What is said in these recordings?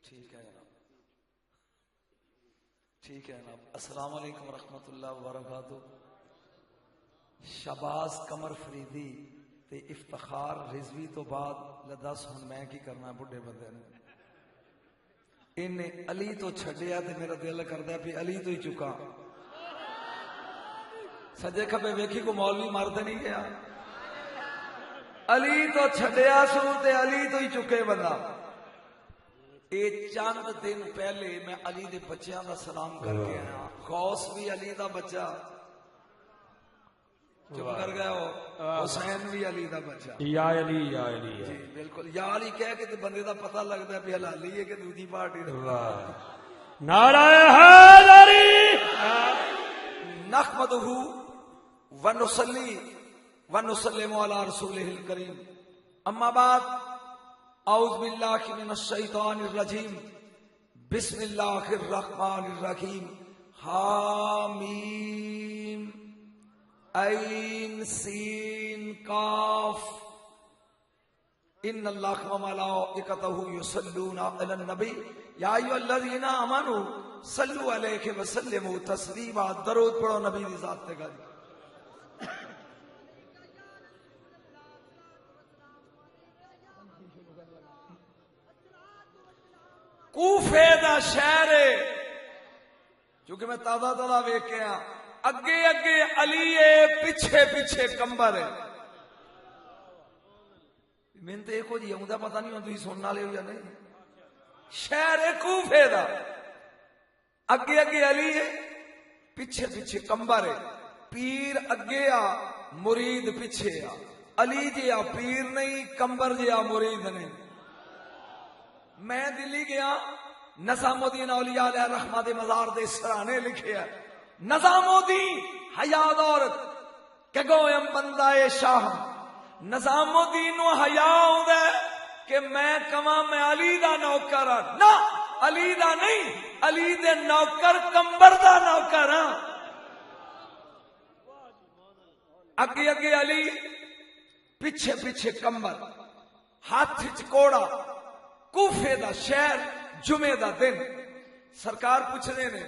ٹھیک ہے جناب، ٹھیک ہے جناب. السلام علیکم ورحمۃ اللہ وبرکاتہ. شہباز قمر فریدی تے افتخار رضوی تو بعد لدس ہن میں کی کرنا بڈھے بندے نے. انہیں علی تو چھڈیا تے میرا دل کردا ہے بھی علی تو ہی چکا. سجے کھبے ویکھی کو مولوی مرد نہیں گیا. علی تو چھڈیا سو تے علی تو ہی چکے بندہ. اے چند دن پہلے میں علی دے بچیاں دا سلام کر کے آیا. غوث بھی علی دا بچہ، چپ کر گئے ہو. حسین بھی علی دا بچہ. یا علی یا علی. جی بالکل، یا علی کہہ کے تے بندے دا پتہ لگدا ہے بھی حلالی ہے کہ دوجی پارٹی دا. نعرہ حیدری. نحمدہ ونصلی ونسلم علی رسولہ الکریم. اما بعد، اعوذ باللہ من الشیطان الرجیم. بسم اللہ الرحمن الرحیم. حامیم عین سین کاف. ان اللہ وملائکتہ یصلون علی النبی یا ایھا الذین آمنوا صلوا علیہ وسلموا تسلیما. درود پڑھو نبی دی ذات تے گل. کوفے دا شہر ہے، چونکہ میں تازہ تازہ ویکھ کے آ. اگے اگے علی ہے، پیچھے پیچھے کمبر ہے. میں تے ایک جی آؤں پتہ نہیں ہوں تھی سننے والے ہو یا نہیں. شہر ہے کوفے دا، اگے اگے علی ہے، پیچھے پیچھے کمبر ہے. پیر اگے آ، مرید پیچھے آ. علی جی آ پیر نہیں، کمبر جی آ مرید نہیں. میں دلی گیا، نظام الدین اولیاء علیہ رحمت مزار دے سرانے لکھے ہے. نظام الدین حیات عورت کہ گویم بندہ شاہ. نظام الدین نو حیا ہوندا ہے کہ میں کہاں میں علی دا نوکر ہاں. نہ، علی دا نہیں، علی دے نوکر کمبر دا نوکر ہاں. اگے اگے علی، پیچھے پیچھے کمبر، ہاتھ وچ کوڑا. کوفے دا شہر، جمعے دا دن. سرکار پوچھ رہے نے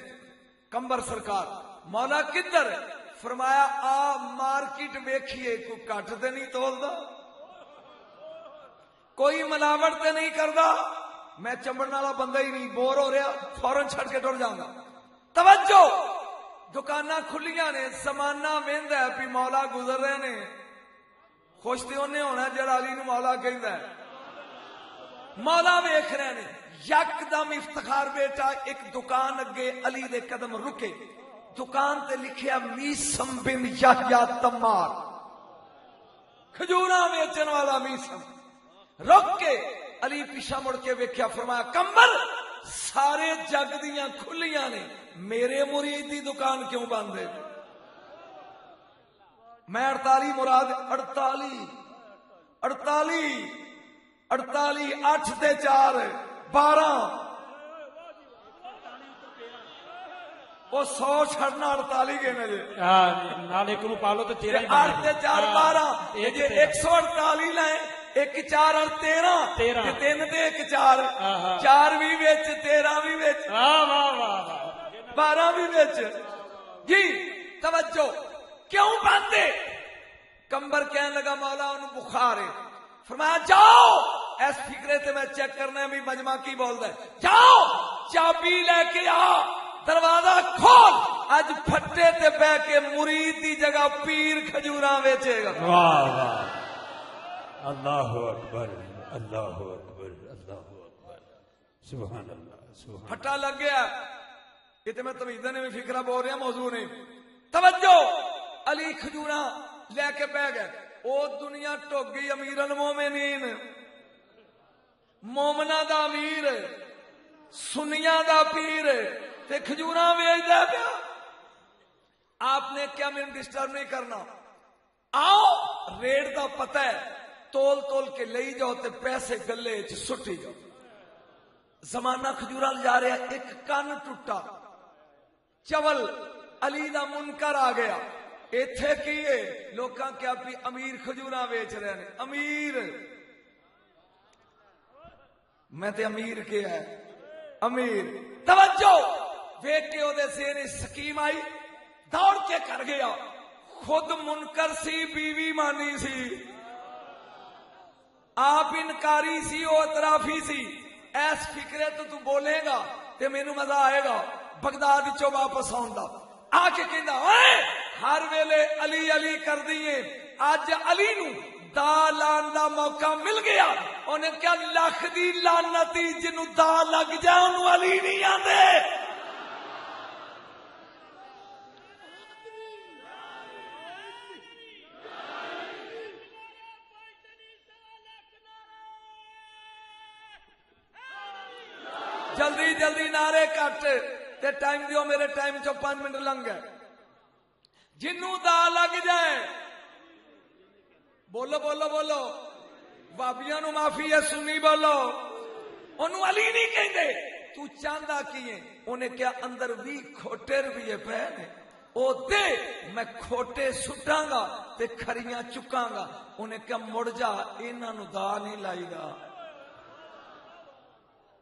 کمبر سرکار مولا کدھر؟ فرمایا آ مارکیٹ ویکھیے، کوئی کٹ تے نہیں تولدا، کوئی ملاوٹ تے نہیں کردا. میں چمڑن والا بندہ ہی نہیں، بور ہو رہا فوراً چھڑ کے ٹر جاؤں گا. توجہ، دکاناں کھلیاں نے، زمانہ ویندا ہے بھی مولا گزر رہے نے. خوش تے اونے ہونا جڑا علی نو مولا کہندا ہے. مولا ویکھ رہے نے. یکدم افتخار بیٹا ایک دکان اگے علی دے قدم رکے. دکان تے لکھیا میسم بن یحییٰ تمار، کھجوراں بیچن والا میسم. رک کے علی پیچھا مڑ کے ویکھیا. فرمایا کمبر سارے جگ دیاں کھلیاں نے، میرے مرید دی دکان کیوں بند ہے؟ میں 48 مراد 48 8 تے 4 12 وہ 100 چھڑنا 48 کے نجے نالے کو پالو تو 13 8 تے 4 12 یہ 148 لائیں. 1 4 اور 13 3 تے 1 4 4 بھی وچ 13 بھی وچ 12 بھی وچ. جی توجہ، کیوں باندھے؟ کمبر کہنے لگا مولا انہوں بخار ہے. فرمایا جاؤ ایس فکرے تے میں چیک کرنا ہے بھی مجمع کی بولدا ہے. جاؤ چابی لے کے آ، دروازہ کھول. اج پھٹے تے بہ کے مرید دی جگہ پیر کھجوراں ویچے گا. واہ واہ، اللہ اکبر اللہ اکبر اللہ اکبر، سبحان اللہ سبحان. پھٹا لگ گیا. یہ تے میں تمیزہ نے بھی فکرہ بول رہا موضوع نے. توجہ، علی کھجوراں لے کے بہ گئے. او دنیا ٹوک گئی. امیر المومنین، مومنہ دا امیر، سنیاں دا پیر تے کھجوراں ویچدا پیا. آپ نے کیا میں ڈسٹرب نہیں کرنا، آؤ ریٹ دا پتہ ہے، تول تول کے لئی جاؤ تے پیسے گلے چ سٹی جاؤ. زمانہ کھجوراں جا رہا. ایک کن ٹوٹا، چول علی دا منکر آ گیا. ایتھے کیے لوکاں کیا بھی امیر کھجوراں ویچ رہے ہیں امیر میں تے امیر کیا ہے امیر توجہ ویک کے او دے سین سکیم آئی دوڑ کے کر گیا خود منکر سی بیوی مانی سی آپ انکاری سی او اطرافی سی ایس فکرے تو بولے گا تے مینوں مزہ آئے گا بغداد وچوں واپس آؤں دا آ کے کہندا اوئے ہر ویلے علی علی کر دیے اج علی نو دا لان دا موقع مل گیا انہیں کیا لکھ دی لعنتی جنوں دا لگ جائے انہوں علی نہیں آندے جلدی جلدی نعرے کٹ تے ٹائم دیو میرے ٹائم چو 5 منٹ لنگ گئے جنوں دا لگ جائے بولو بولو بولو بابیاں نو معافی ہے سنی بولو انہوں علی نہیں کہندے تو چاندہ کیے انہیں کیا اندر بھی کھوٹے رویے پہنے او دے میں کھوٹے سٹاں گا تے کھریاں چکاں گا انہیں کیا مڑ جا انہاں نو دا نہیں لائی گا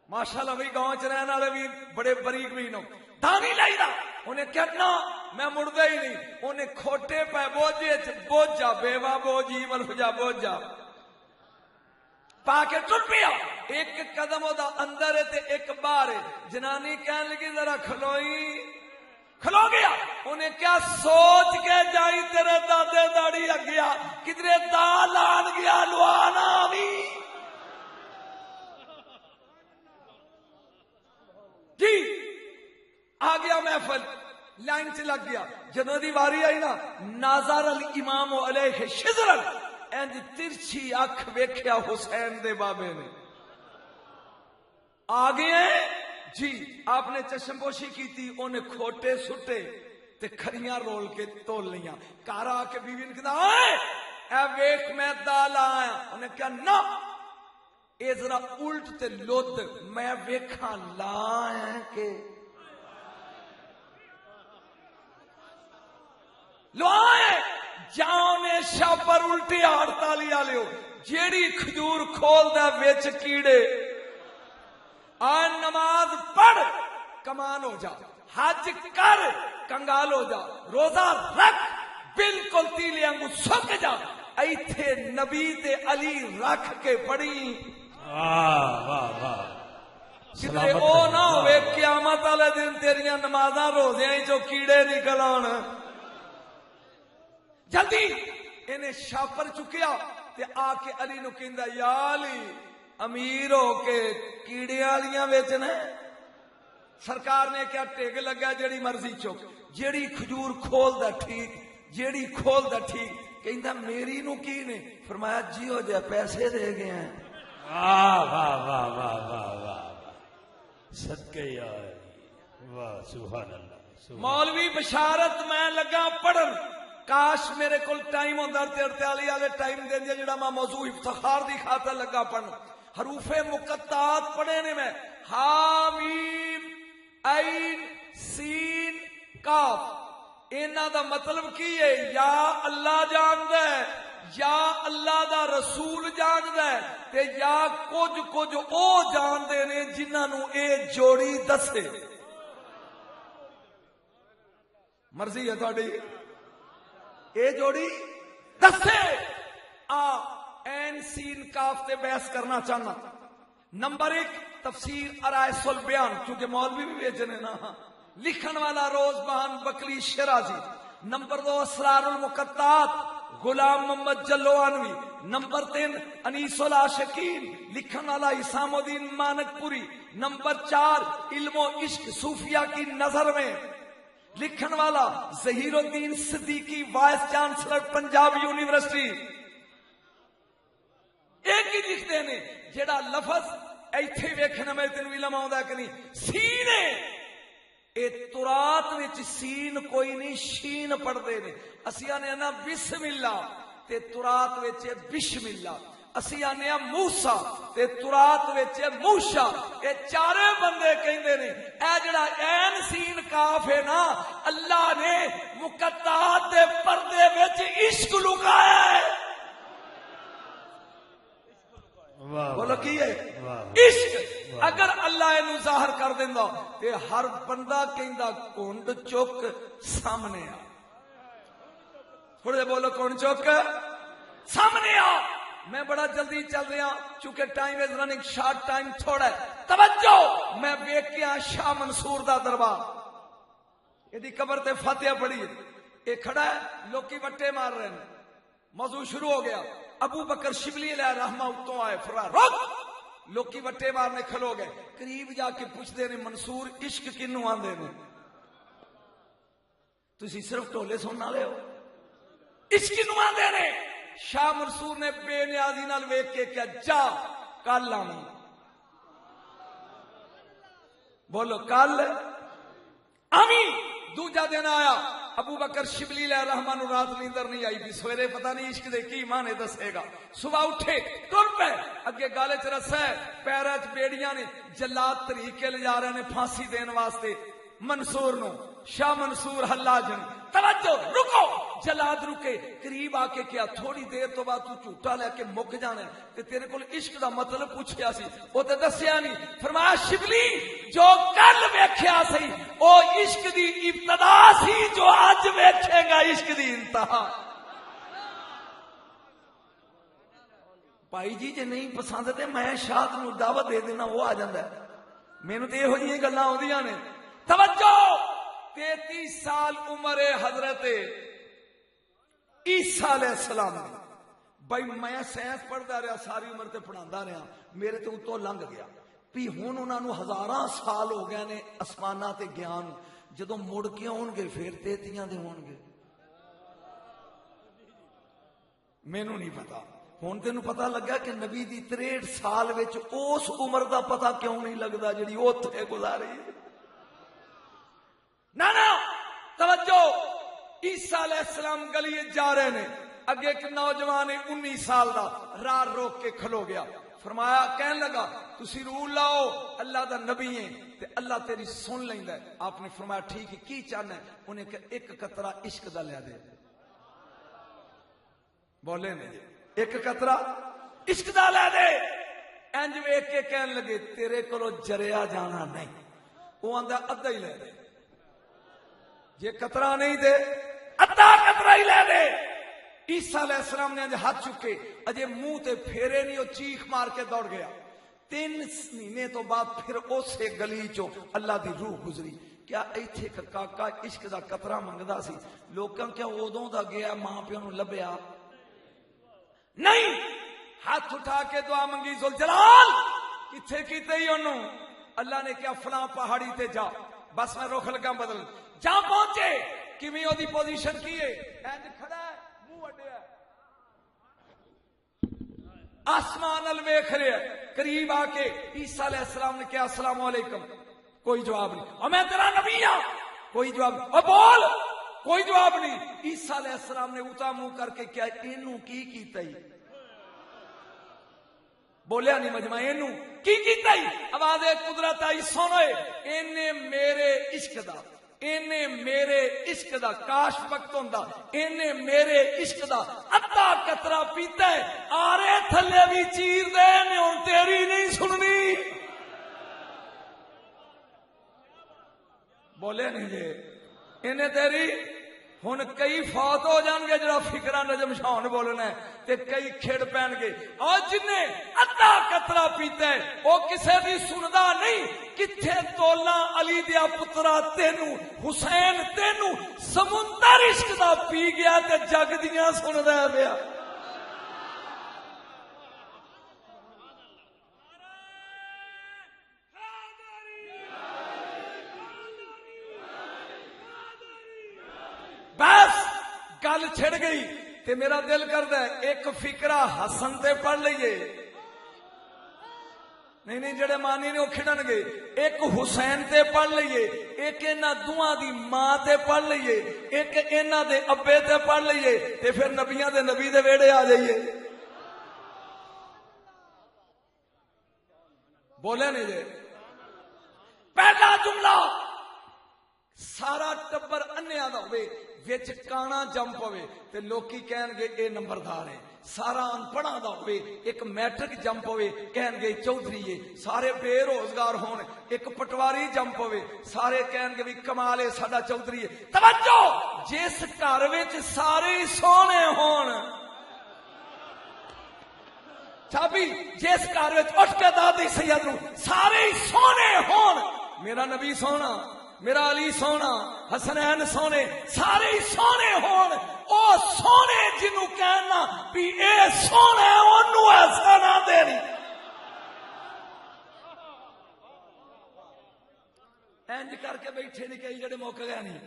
ماشاءاللہ بھی گاؤں چ رہن والے بھی بڑے بریک بھی نو دانی لائی دا انہیں کیا نا میں مڑدا ہی نہیں انہیں کھوٹے پہ بوجھے بوجھ جا بیوہ بوجھی ملفجا بوجھ جا پا کے ٹر پیا ایک قدم دا اندر ہے تے ایک باہر ہے جنانی کہنے لگی ذرا کھلوئی کھلو گیا انہیں کیا سوچ کے جائی تیرے دادے داڑی لگ گیا کدھرے دال آن گیا لوانا بھی جی آ گیا محفل لائن سے لگ گیا جدوں دی واری آئی نا ناظر الامام علیہ شزرن انج ترچھی اکھ ویکھیا حسین دے بابے نے آ گئے جی آپ نے چشم پوشی کی تھی انہیں کھوٹے سٹے تے کھریاں رول کے تول لیاں کارا آ کے بیوی نے کہا اے ویکھ میں دال آیا انہیں کہا نا اے ذرا الٹ تے لوت میں ویکھاں لائیں کہ لو آئے جاؤنے شاہ پر الٹی ہڑتالی آلے ہو جیڑی کھجور کھول دا ویچ کیڑے آن نماز پڑھ کمان ہو جا حج کر کنگال ہو جا روزہ رکھ بالکل تیلے انگو سک جا ایتھے نبی تے علی رکھ کے پڑھی کدھے او نہ ہوئے قیامت والے دن تیریاں نمازاں روزیاں ہی جو کیڑے نکل آن جلدی انہیں شاپر چکیا تے آ کے علی نو کہندا یا علی امیر ہو کے کیڑیاں لیاں ویچنا سرکار نے کیا ٹیگ لگا جیڑی مرضی چک جیڑی کھجور کھول دا ٹھیک جیڑی کھول دا ٹھیک کہندا میری نو کی نے فرمایا جی ہو جائے پیسے دے گئے ہیں واہ واہ واہ واہ واہ واہ صدقے یا واہ سبحان اللہ مولوی بشارت میں لگا پڑھن کاش میرے کل ٹائم ہوندہ 43 والے ٹائم دے دیا جڑا میں موضوع افتخار دی خاطر لگا پڑھن حروف مقطعات پڑھے نے میں ہا میم عین سین کاف انہاں دا مطلب کی ہے یا اللہ جاندا ہے یا اللہ دا رسول جاندا ہے تے یا کچھ او جاندے نے جنہاں نو اے جوڑی دسے مرضی ہے تہاڈی اے جوڑی دسے این سین کاف تے بحث کرنا چاہنا نمبر 1 تفسیر ارائس البیان کیونکہ مولوی بھی بیچنے نا لکھن والا روز بہان بکلی شرازی نمبر 2 اسرار المقطعات غلام محمد جلوانوی نمبر 3 انیس العاشقین لکھن والا اسام الدین مانک پوری نمبر 4 علم و عشق صوفیہ کی نظر میں لکھن والا ظہیر الدین Siddiqui vice chancellor Punjab university ایک ہی لکھتے ہیں جڑا لفظ ایتھے ویکھنا میں تینوں علم آوندا کہ نہیں سینے اے ترات وچ سین کوئی نہیں شین پڑھدے نے اسیاں نے نا بسم اللہ تے ترات وچ بسم اللہ اسی آنے موسا تے ترات وچ موشا، اے چارے بندے کہندے نے اے جڑا عین سین کاف ہے نا، اللہ نے مقطعات دے پردے وچ عشق لکایا ہے۔ بولو کی ہے عشق؟ اگر اللہ اینو ظاہر کر دیندا تے ہر بندہ کہندا کونڈ چک سامنے آ۔ تھوڑے بولو کونڈ چک سامنے آ۔ میں بڑا جلدی چل رہا چونکہ time is running short, time تھوڑا ہے۔ توجہ، میں ویکھیا شاہ منصور دا دربار، یہ قبر تے فاتحہ پڑھی، یہ کھڑا ہے، لوکی وٹے مار رہے ہیں۔ موضوع شروع ہو گیا، ابو بکر شبلی علیہ رحمہ اتوں آئے، فرمایا رک، لوکی وٹے مارنے کھلو گئے، قریب جا کے پوچھتے نے منصور عشق کنوں آندے نے؟ تسی صرف ٹولے سننا لے ہو، عشق کنوں آندے نے؟ شاہ منصور نے بے نیازی نال ویکھ کے کیا، جا کل آنا۔ بولو کل آمین۔ دوجا دن آیا، ابو بکر شبلی علیہ رحمہ رات نیندر نہیں آئی بھی، سویرے پتہ نہیں عشق دے کی مانے دسے گا۔ صبح اٹھے ٹر پے، اگے گالے چ رسا ہے، پیراں چ بیڑیاں نے، جلاد طریقے لے جا رہے نے پھانسی دین واسطے منصور نو۔ شاہ منصور حلاجن، توجہ رکو، جلاد رکے، قریب آ کے کیا، تھوڑی دیر تو بعد تو جھوٹا لے کے مک جانا ہے تے تیرے کول عشق دا مطلب پوچھیا سی، او تے دسیا نہیں۔ فرمایا شبلی جو کل ویکھیا سی او عشق دی ابتدا سی، جو اج ویکھے گا عشق دی انتہا۔ بھائی جی جے نہیں پسند تے میں شاہد نو دعوت دے دینا، وہ آ جاندا ہے۔ مینوں تے ایہو جیاں گلاں آندیاں نے۔ توجہ، 33 سال عمر حضرت عیسیٰ علیہ السلام نے۔ بھائی میں سائنس پڑھتا رہا، ساری عمر تے پڑھاتا رہا، میرے تے اتوں لنگ گیا بھی ہن انہاں نو ہزاراں سال ہو گئے نے آسماناں تے گیان، جدوں مڑ کے آن گے پھر 33 دے ہون گے، مینوں نہیں پتا۔ ہن تینوں پتا لگا کہ نبی دی 63 سال وچ اس عمر دا پتا کیوں نہیں لگدا جڑی اوتھے گزاری۔ نا توجہ، عیسیٰ علیہ السلام گلی جا رہے نے، اگے ایک نوجوان 19 سال دا راہ روک کے کھلو گیا، فرمایا کہنے لگا تسی روح لاؤ، اللہ دا نبی ہے تے اللہ تیری سن لیندا ہے۔ آپ نے فرمایا ٹھیک ہے، کی چاہنا ہے؟ انہیں کہ ایک قطرہ عشق دا لے دے۔ بولے نہیں جی، ایک قطرہ عشق دا لے دے۔ انج ویکھ کے کہنے لگے تیرے کولو جریا جانا نہیں۔ وہ آندا ادھا ہی لے دے، جے قطرہ نہیں دے ادھا قطرہ ہی لے دے۔ عیسیٰ علیہ السلام نے ہاتھ چکے، اجے منہ تے پھیرے نہیں، وہ چیخ مار کے دوڑ گیا۔ 3 مہینے تو بعد پھر اسے گلی چو اللہ دی روح گزری، کیا ایتھے کاکا عشق دا قطرہ منگدا سی؟ لوکاں کیا ادوں دا گیا ماں پیو نو لبیا نہیں؟ ہاتھ اٹھا کے دعا منگی، ذوالجلال کتھے کیتے ہی انہوں؟ اللہ نے کیا فلاں پہاڑی تے جا، بس میں رخ لگا بدل، جہاں پہنچے کیویں اودی پوزیشن کیے، اینج کھڑا ہے، منہ اڈیا ہے، آسمان ال ویکھ رہا ہے، قریب آ کے عیسیٰ علیہ السلام نے کہا السلام علیکم، کوئی جواب نہیں، اور میں تیرا نبی ہوں، کوئی جواب نہیں، اور بول، کوئی جواب نہیں۔ عیسیٰ علیہ السلام نے اتا منہ کر کے کیا اینوں کی کیتا ہی؟ بولیا نہیں مجمع، اینوں کی کیتا ہی؟ آواز قدرت آئی، سنوئے اینے میرے عشق دا، اینے میرے عشق دا کاش وقت ہوندا، اینے میرے عشق دا ادھا قطرہ پیتا ہے، آرے تھلے بھی چیر دے نے، ہن تیری نہیں سننی۔ بولے نہیں جے انہیں تیری، ہن کئی فوت ہو جان گے جڑا فکرہ نجم شاہ نے بولنا ہے، تے کئی کھڑ پین گے، اور جنہیں ادھا قطرہ پیتا ہے وہ کسے دی سندا نہیں۔ کتھے تولا علی دیا پترا تینوں، حسین تینوں سمندر عشق دا پی گیا تے جگ دیاں سندا پیا۔ بس گل چھڑ گئی تے میرا دل کردا ہے ایک فکرہ حسن تے پڑھ لئیے، نہیں جڑے مانی نے وہ کھڑن گے، ایک حسین تے پڑھ لئیے، ایک انہاں دوہاں دی ماں تے پڑھ لئیے، ایک انہاں دے ابے تے پڑھ لئیے، تے پھر نبیاں دے نبی دے ویڑے آ جائیے۔ بولے نہیں جے پہلا جملہ سارا ٹبر انیا دا ہوئے وچ کانا جم پوے تے لوکی کہن گے اے نمبردار ہے. سارا انپڑھا دا ہوئے ایک میٹرک جم پوے کہن گے چودھری ہے. سارے بے روزگار ہون ایک پٹواری جم پوے سارے کہن گے بھی کمال ہے ساڈا چودھری ہے. توجہ جس گھر وچ سارے سونے ہون چابی جس گھر وچ اٹھ کے دادی سید نو سارے سونے ہون میرا نبی سونا میرا علی سونا حسنین سونے سارے سونے ہون او سونے جنوں کہنا بھی اے سونے اونوں ایسا نہ دینی. انج کر کے بیٹھے نہیں کئی جڑے موقع گئے نہیں.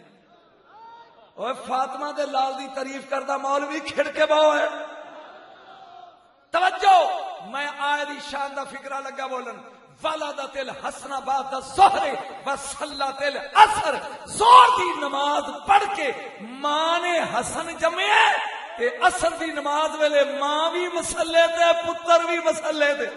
اوے فاطمہ دے لال دی تعریف کردا مولوی کھڑ کے باو ہے. توجہ میں آئے دی شان دا فکرہ لگا بولن ولدت الحسن بعد الظہر وصلت العصر. زور دی نماز پڑھ کے ماں نے حسن جمعے تے عصر دی نماز ویلے ماں بھی مسلے تے پتر بھی مسلے تے.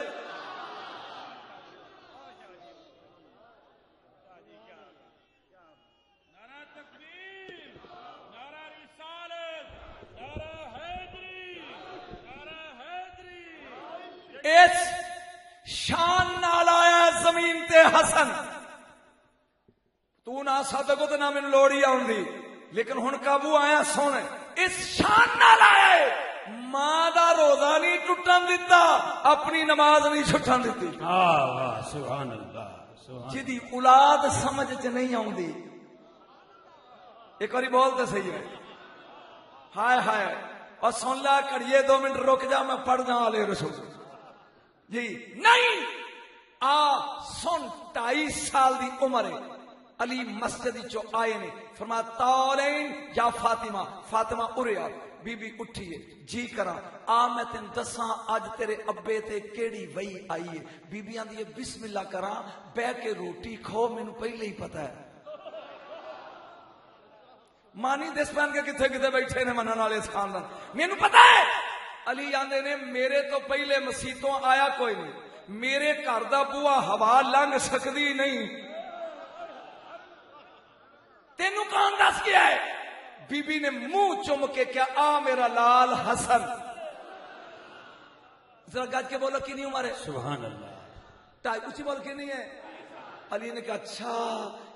اس شان نال آیا زمین تے حسن. تو نہ صدقو تے نہ مینوں لوڑی آوندی لیکن ہن قابو آیا سونے اس شان نال آیا ہے. ماں دا روزہ نہیں ٹوٹن دتا اپنی نماز نہیں چھٹن دتی. واہ سبحان اللہ سبحان. جدی اولاد سمجھ چ نہیں آوندی ایک باری بول تے صحیح ہے. ہائے ہائے اور سن لا کڑیے 2 منٹ رک جا میں پڑھ جاں علی رسول جی نہیں آ سن 2.5 سال دی عمر ہے. علی مسجد چو آئے نے فرمایا تالین یا فاطمہ فاطمہ اریا بی بی اٹھی ہے جی کراں آ میں تین دساں اج تیرے ابے تے کیڑی وئی آئی ہے. بی بی آندی ہے بسم اللہ کراں بہ کے روٹی کھو مینوں پہلے ہی پتہ ہے. مانی دس پہن کے کتھے کتھے بیٹھے نے منن والے اس خاندان مینوں پتہ ہے. علی آندے نے میرے تو پہلے مسیتوں آیا کوئی نہیں میرے گھر دا بوا ہوا لنگ سکدی نہیں. تینوں کون دس کیا ہے؟ بی بی نے منہ چم کے کیا آ میرا لال حسن. ذرا گج کے بولو کتنی عمر ہے؟ سبحان اللہ. 2.5 اچھی بول کے نہیں ہے. علی نے کہا اچھا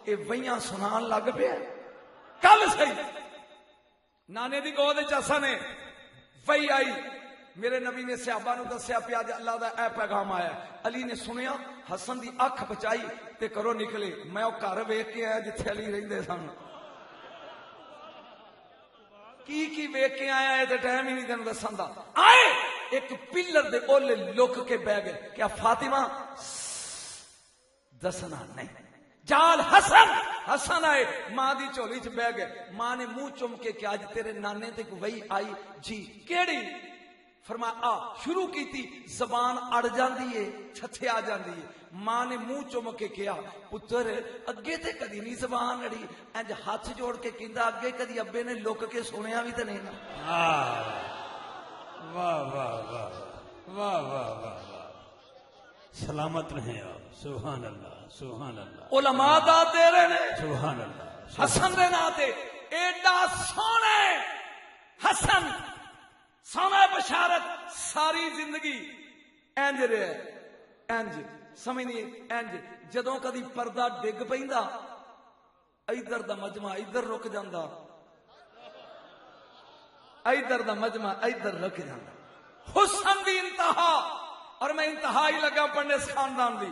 یہ ویاں سنان لگ پیا کل صحیح نانے دی گود وچ اساں نے وہی آئی میرے نبی نے صحابہ نو دسیا پیا جے اللہ دا اے پیغام آیا. علی نے سنیا حسن دی اکھ بچائی تے کرو نکلے. میں او گھر ویکھ کے آیا جتھے علی رہندے سن. کی ویکھ کے آیا ہے تے ٹائم ہی نہیں تینوں دسن دا. آئے ایک پلر دے اولے لک کے بہ گئے. کیا فاطمہ دسنا نہیں جال حسن حسن آئے ماں دی چولی چ بہ گئے. ماں نے منہ چم کے کہ اج تیرے نانے تے کوئی آئی جی کیڑی فرمایا آ شروع کیتی زبان اڑ جاندی ہے چھتھے آ جاندی ہے. ماں نے منہ چم کے کہا پتر اگے تے کدی نہیں زبان اڑی. انج ہاتھ جوڑ کے کہندا اگے کدی ابے نے لک کے سنیا بھی تے نہیں نا. واہ واہ واہ واہ واہ واہ سلامت رہیں آپ. سبحان اللہ سبحان اللہ. علماء دا تیرے نے سبحان اللہ. حسن دے نا تے ایڈا سونے حسن سونا بشارت ساری زندگی انج رہے انج سمجھ نہیں انج. جدوں کدی پردہ ڈگ پیندا ادھر دا مجمع ادھر رک جاندا ادھر دا مجمع ادھر رک جاندا. حسن دی انتہا اور میں انتہا ہی لگا پڑھنے اس خاندان دی.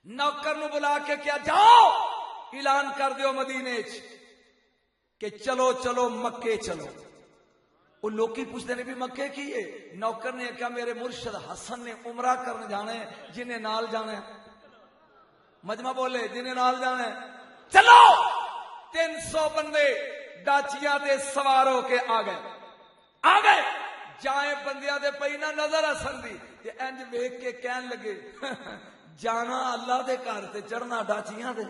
نوکر نو بلا کے کیا جاؤ اعلان کر دیو مدینے چ کہ چلو چلو مکے چلو. وہ لوکی پوچھتے نے بھی مکے کی ہے. نوکر نے کہا میرے مرشد حسن نے عمرہ کرنے جانا ہے جنہیں نال جانا ہے. مجمع بولے جنہیں نال جانا ہے چلو. 300 بندے ڈاچیاں تے سوار ہو کے آ گئے جائیں بندیاں دے پئی نہ نظر حسن دی تے انج ویکھ کے کہن لگے جانا اللہ دے گھر تے چڑھنا ڈاچیاں دے.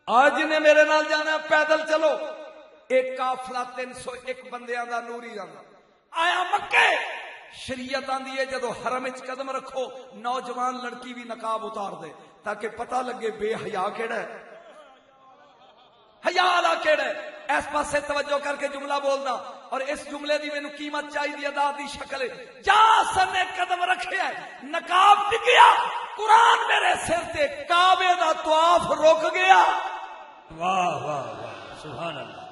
آج نے میرے نال جانا پیدل چلو. ایک قافلہ 301 بندیاں دا نوری جانا آیا مکے. شریعت آندی ہے جدو حرم وچ قدم رکھو نوجوان لڑکی بھی نقاب اتار دے تاکہ پتہ لگے بے حیا کیڑا ہے، حیا والا کیڑا ہے۔ اس پاسے توجہ کر کے جملہ بولنا، اور اس جملے دی مینوں قیمت چاہیے ادا دی شکل ہے۔ جا سن نے قدم رکھیا ہے نقاب ڈگیا، قرآن میرے سر تے، کعبے دا طواف رک گیا۔ واہ واہ واہ، سبحان اللہ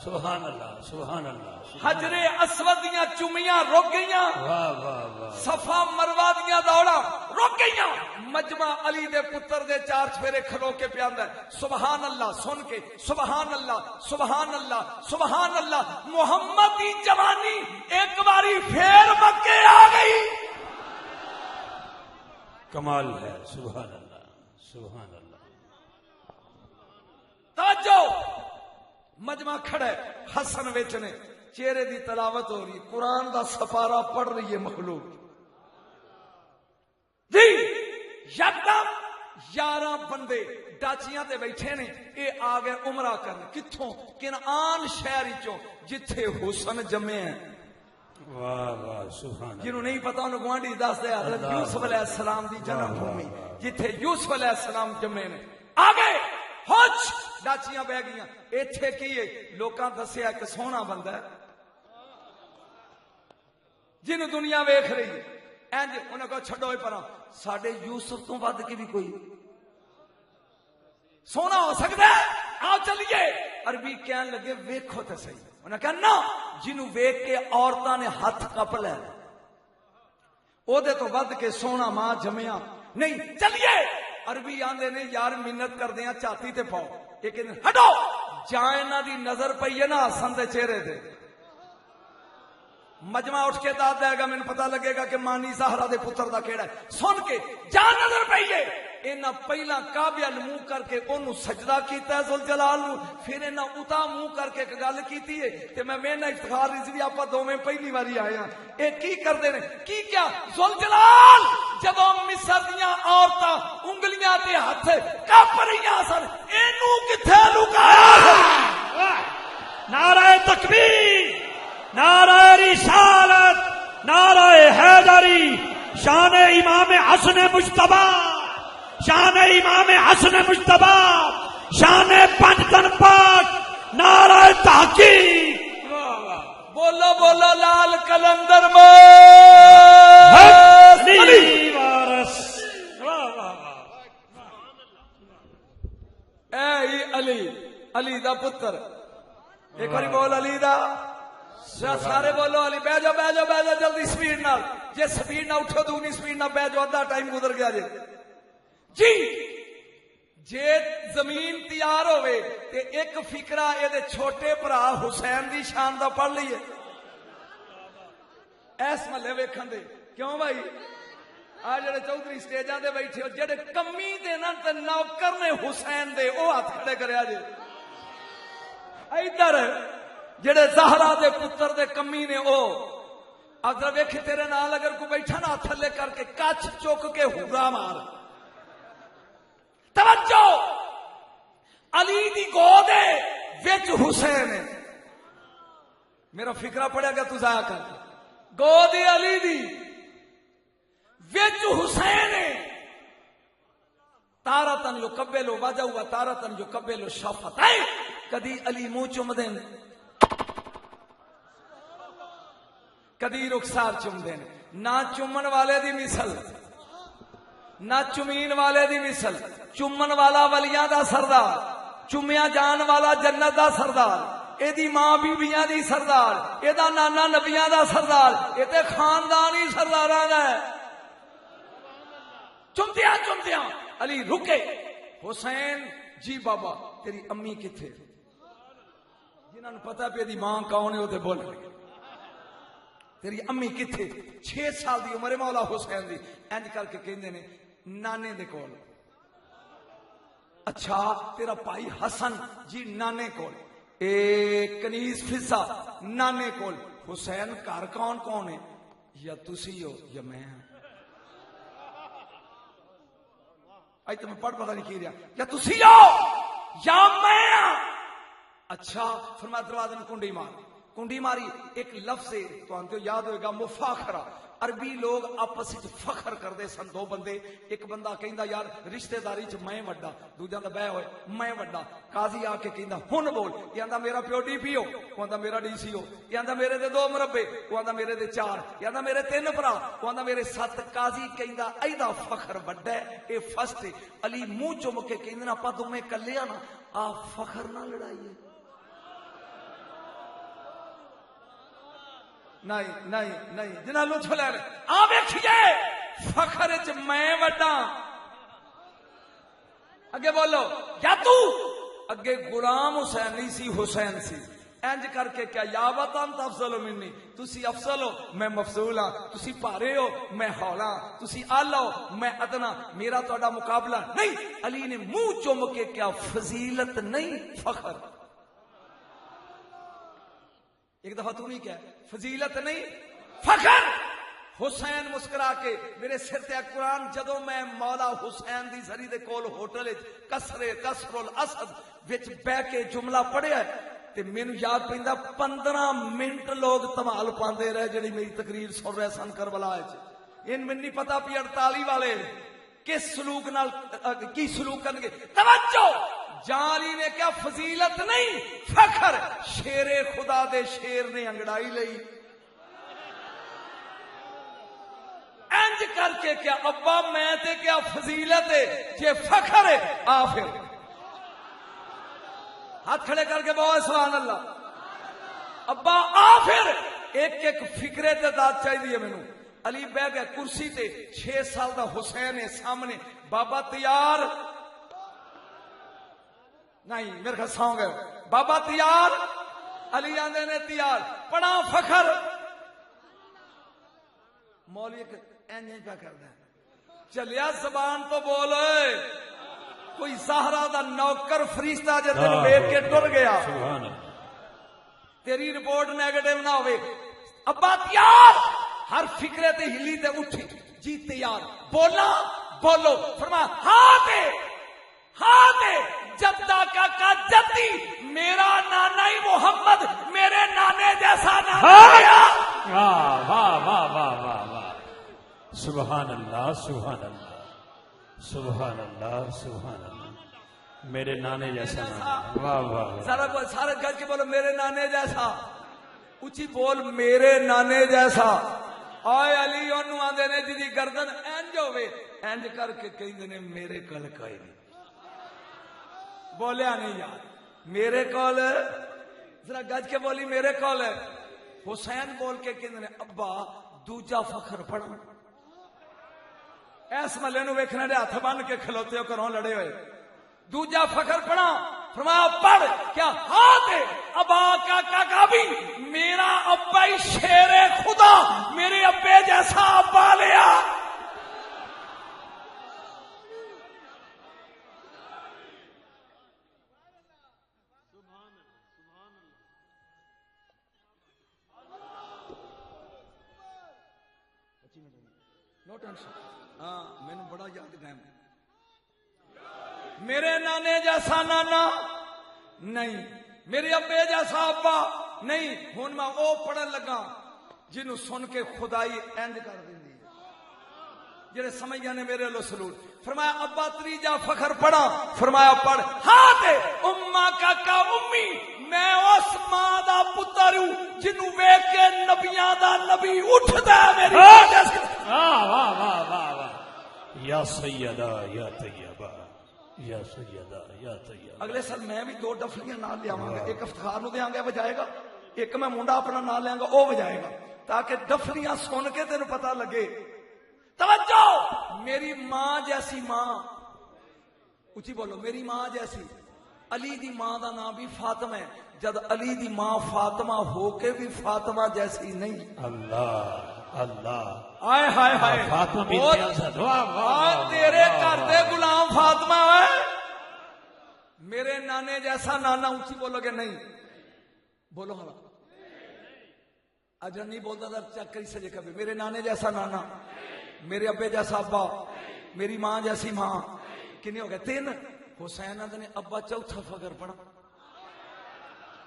سبحان اللہ سبحان اللہ، حجر اسود دیاں چمیاں رک گئیاں، واہ واہ واہ، صفا مروہ دیاں دوڑاں رک گئیاں، مجمع علی دے پتر دے چار چفیرے کھلو کے پیاندا ہے سبحان اللہ سن کے، سبحان اللہ سبحان اللہ سبحان اللہ، محمد دی جوانی ایک باری پھر مکے آ گئی۔ کمال ہے، سبحان اللہ سبحان اللہ۔ توجہ، مجمع کھڑا ہے، حسن وچ نے، چہرے دی تلاوت ہو رہی، قرآن دا سپارہ پڑھ رہی ہے مخلوق جی۔ یکدم 11 بندے ڈاچیاں تے بیٹھے نے، اے آ گئے عمرہ کرن، کتھوں؟ کنعان شہر چوں جتھے حسن جمے ہیں۔ واہ واہ، سبحان اللہ۔ جنہوں نہیں پتا انہوں گوانڈی دس دے حضرت یوسف علیہ السلام دی جنم بھومی جتھے یوسف علیہ السلام جمے نے، آگے ہوچ ڈاچیاں بہ گئیاں۔ ایتھے کیے لوکاں دسیا کہ سونا بندہ ہے جنہوں دنیا ویکھ رہی ہے، اینج انہوں کو چھڈو پراں، ساڈے یوسف تو ود کے بھی کوئی سونا ہو سکتا ہے، آؤ چلیے۔ عربی کہن لگے ویکھو تے صحیح، انہوں نے کہا نا، جنہوں ویکھ کے عورتاں نے ہاتھ کپ لے او دے تو ود کے سونا ماں جمیا نہیں، چلیے۔ عربی آندے نے یار منت کر دیاں چاتی تے پاؤ، لیکن ہٹو جائیں نہ دی نظر پئی ہے نا حسن دے چہرے دے، مجمع اٹھ کے داد دے گا، میں پتہ لگے گا کہ مانی زہرا دے پتر دا کیڑا ہے۔ سن کے جان نظر پئی ہے، انہاں پہلا کعبے ال منہ کر کے اونوں سجدہ کیتا ہے ذوالجلال نو، پھر انہاں اتا منہ کر کے ایک گل کیتی ہے تے میں مینا افتخار رضوی آپا دوویں پہلی واری آئے ہاں۔ اے کی کردے نے؟ کی کیا؟ ذوالجلال جدوں مصر دیاں عورتاں انگلیاں تے ہاتھ کپ رہیاں سن، اینوں کتھے لکایا؟ نعرہ تکبیر، نعرہ رسالت، نعرہ حیدری، شان امام حسن مجتبی، شان امام حسن مجتبی، شان پنجتن پاک، نعرہ تحقیق۔ بولو بولو لال کلندر علی وارث، اے علی، علی دا پتر، ایک باری بول علی دا، سارے بولو علی۔ بہ جاؤ بہ جاؤ بہ جاؤ جلدی سپیڈ نال، جے سپیڈ نہ اٹھو دونی سپیڈ نہ بہ جاؤ، ادھا ٹائم گزر گیا جی۔ جی جے زمین تیار ہوئے تے ایک فکرہ اے دے چھوٹے بھرا حسین دی شان دا پڑھ لئیے، ایس ملے ویکھن دے، کیوں بھائی؟ آج جڑے چودھری سٹیجاں دے بیٹھے ہو، جڑے کمی دے نا تے نوکر نے حسین دے، او ہاتھ کھڑے کریا جی۔ ادھر جڑے زہرا دے پتر دے کمی نے، او اگر ویکھ تیرے نال اگر کوئی بیٹھا نا تھلے کر کے کچھ چک کے ہورا مار۔ توجہ، علی دی گود ہے وچ حسین ہے، میرا فکرہ پڑیا گیا تو ضائع کر، گود علی دی وچ حسین ہے، تارتن یقبل وجہ و تارتن یقبل شفتین، کدی علی منہ چوم دین، کدی رخسار چوم دین، نہ چومن والے دی مثل نہ چمین والے دی مثل، چومن والا ولیاں دا سردار، چومیا جان والا جنت دا سردار، اے دی ماں بیبیاں دی سردار، اے دا نانا نبیاں دا سردار، اے تے خاندانی سرداراں دا ہے۔ چمدیاں چمدیاں علی رکے، حسین جی بابا تیری امی کتھے؟ جنہاں نوں پتہ پہ دی ماں کون ہے او تے بول رہے، تیری امی کتھے؟ 6 سال دی عمر مولا حسین دی، انج کر کے کہندے نے نانے دے کول۔ اچھا تیرا بھائی حسن جی نانے کول، اے کنیز فضا نانے کول، حسین گھر کون کون ہے؟ یا تسی ہو یا میں ہوں، آج تو میں پڑھ پتہ نہیں کی رہا، یا تسی ہو یا میں ہوں۔ اچھا فرمایا دروازے میں کنڈی مار، کنڈی ماری ایک لفظ ہے تو انتے یاد ہوئے گا مفاخرہ. عربی لوگ آپس وچ فخر کردے سن. دو بندے, ایک بندہ کہندا یار رشتہ داری چ میں وڈا, دوجا دا بہ ہوئے میں وڈا. قاضی آ کے کہندا ہن بول. یہ آندا میرا پیو ڈی پی ہو, وہ آندا میرا ڈی سی ہو. یہ آندا میرے دے 2 مربے, وہ آندا میرے دے 4. یہ آندا میرے 3 بھرا, وہ آندا میرے 7. قاضی کہندا ایدا فخر وڈا ہے, اے فرسٹ ہے. علی منہ چم کے کہندے نا پا تمہیں کلیا نا آ فخر نہ لڑائیے. نہیں جنہاں لو چھلے آ ویکھیے فخر وچ میں وڈا. اگے بولو یا تو اگے غلام حسین نہیں سی, حسین سی. انج کر کے کیا یا وطن افضل منی, تسی افضل ہو میں مفضول ہاں, تسی پارے ہو میں ہولا, تسی اعلی ہو میں ادنا, میرا تہاڈا مقابلہ نہیں. علی نے منہ چوم کے کیا فضیلت نہیں فخر. ایک دفعہ تو نہیں کیا فضیلت نہیں فخر. حسین مسکرا کے میرے سر تے قرآن جدوں میں مولا حسین دی زری دے کول ہوٹل وچ قصر الاسد وچ بہ کے جملہ پڑھیا تے مینوں یاد پیندا 15 منٹ لوگ تمال پاندے رہے جڑی میری تقریر سن رہے سن کربلا وچ. ان میں نہیں پتا پی 48 والے کس سلوک نال کی سلوک کرنگے. توجہ جالی نے کیا فضیلت نہیں فخر. شیر خدا دے شیر نے انگڑائی لئی. انج کر کے کیا ابا میں تے کیا فضیلت ہے جے فخر ہے. آ پھر ہاتھ کھڑے کر کے بہت سبحان اللہ. ابا آ پھر ایک ایک فکرے تے داد چاہیے مینوں. علی بہ گئے کرسی تے 6 سال دا حسین ہے سامنے. بابا تیار نہیں میرے گھر سو گئے. بابا تیار, علی آندے نے تیار. پڑھا فخر. مولوی اینج پہ کردا چلیا زبان تو بول. کوئی زہرا دا نوکر فرشتہ جے تینوں ویکھ کے ٹر گیا تیری رپورٹ نیگیٹو نہ ہوئے. ابا تیار, ہر فکرے تے ہلی تے اٹھی جی تیار. بولا بولو. فرمایا ہاں دے جدہ کا جدی میرا نانا ہی محمد میرے نانے جیسا نانا. واہ واہ واہ واہ واہ واہ. سبحان اللہ سبحان اللہ سبحان اللہ سبحان اللہ. میرے نانے جیسا نانا. واہ واہ. سارے گج کے بولو میرے نانے جیسا. اچھی بول میرے نانے جیسا. آئے علی انہوں آندے نے جی گردن اینج ہوئے. اینج کر کے کہیں نے میرے کل کئی نہیں بولیا نہیں یار. میرے کول ذرا گج کے بولی میرے کول ہے. حسین بول کے کہندے نے ابا دوجا فخر پڑھا. ایس ملے نو ویکھنے دے ہاتھ بن کے کھلوتے ہو گھروں لڑے ہوئے. دوجا فخر پڑھا. فرمایا پڑھ. کیا ہاں دے ابا کا بھی میرا ابا ہی شیر خدا میرے ابے جیسا ابا لیا. ہاں مینوں بڑا یاد گیا. میرے نانے جیسا نانا نہیں, میرے ابے جیسا ابا نہیں. ہن میں او پڑھن لگا جنوں سن کے خدائی اینج کر دیندی جڑے سمجھیا نے میرے لو سلوٹ. فرمایا ابا تریجا فخر پڑھا. فرمایا پڑھ. ہاں تے اماں کا امی میں اس ماں دا پتر ہوں جنوں ویکھ کے نبیاں دا نبی اٹھدا ہے میری. واہ واہ واہ واہ واہ. یا سیدہ یا طیبہ یا سیدہ یا طیبہ. اگلے سال میں بھی 2 ڈفلیاں نال لے آواں گا. ایک افتخار نو دیاں گا بجائے گا, ایک میں منڈا اپنا نال لے آں گا او بجائے گا تاکہ ڈفلیاں سن کے تینوں پتہ لگے. توجہ میری ماں جیسی ماں. اچھی بولو میری ماں جیسی. علی دی ماں دا نام بھی فاطمہ ہے. جد علی دی ماں فاطمہ ہو کے بھی فاطمہ جیسی نہیں. اللہ اللہ آئے ہائے ہائے. فاطمہ بنت اسد. واہ واہ. تیرے گھر دے غلام فاطمہ ہے. میرے نانے جیسا نانا. اونچی بولو گے نہیں بولو ہاں. اجر نہیں بولتا تھا چیک کری سجے کبھی. میرے نانے جیسا نانا, میرے ابے جیسا ابا, میری ماں جیسی ماں. کتنے ہو گئے 3. حسین نے ابا چوتھا فخر پڑھا.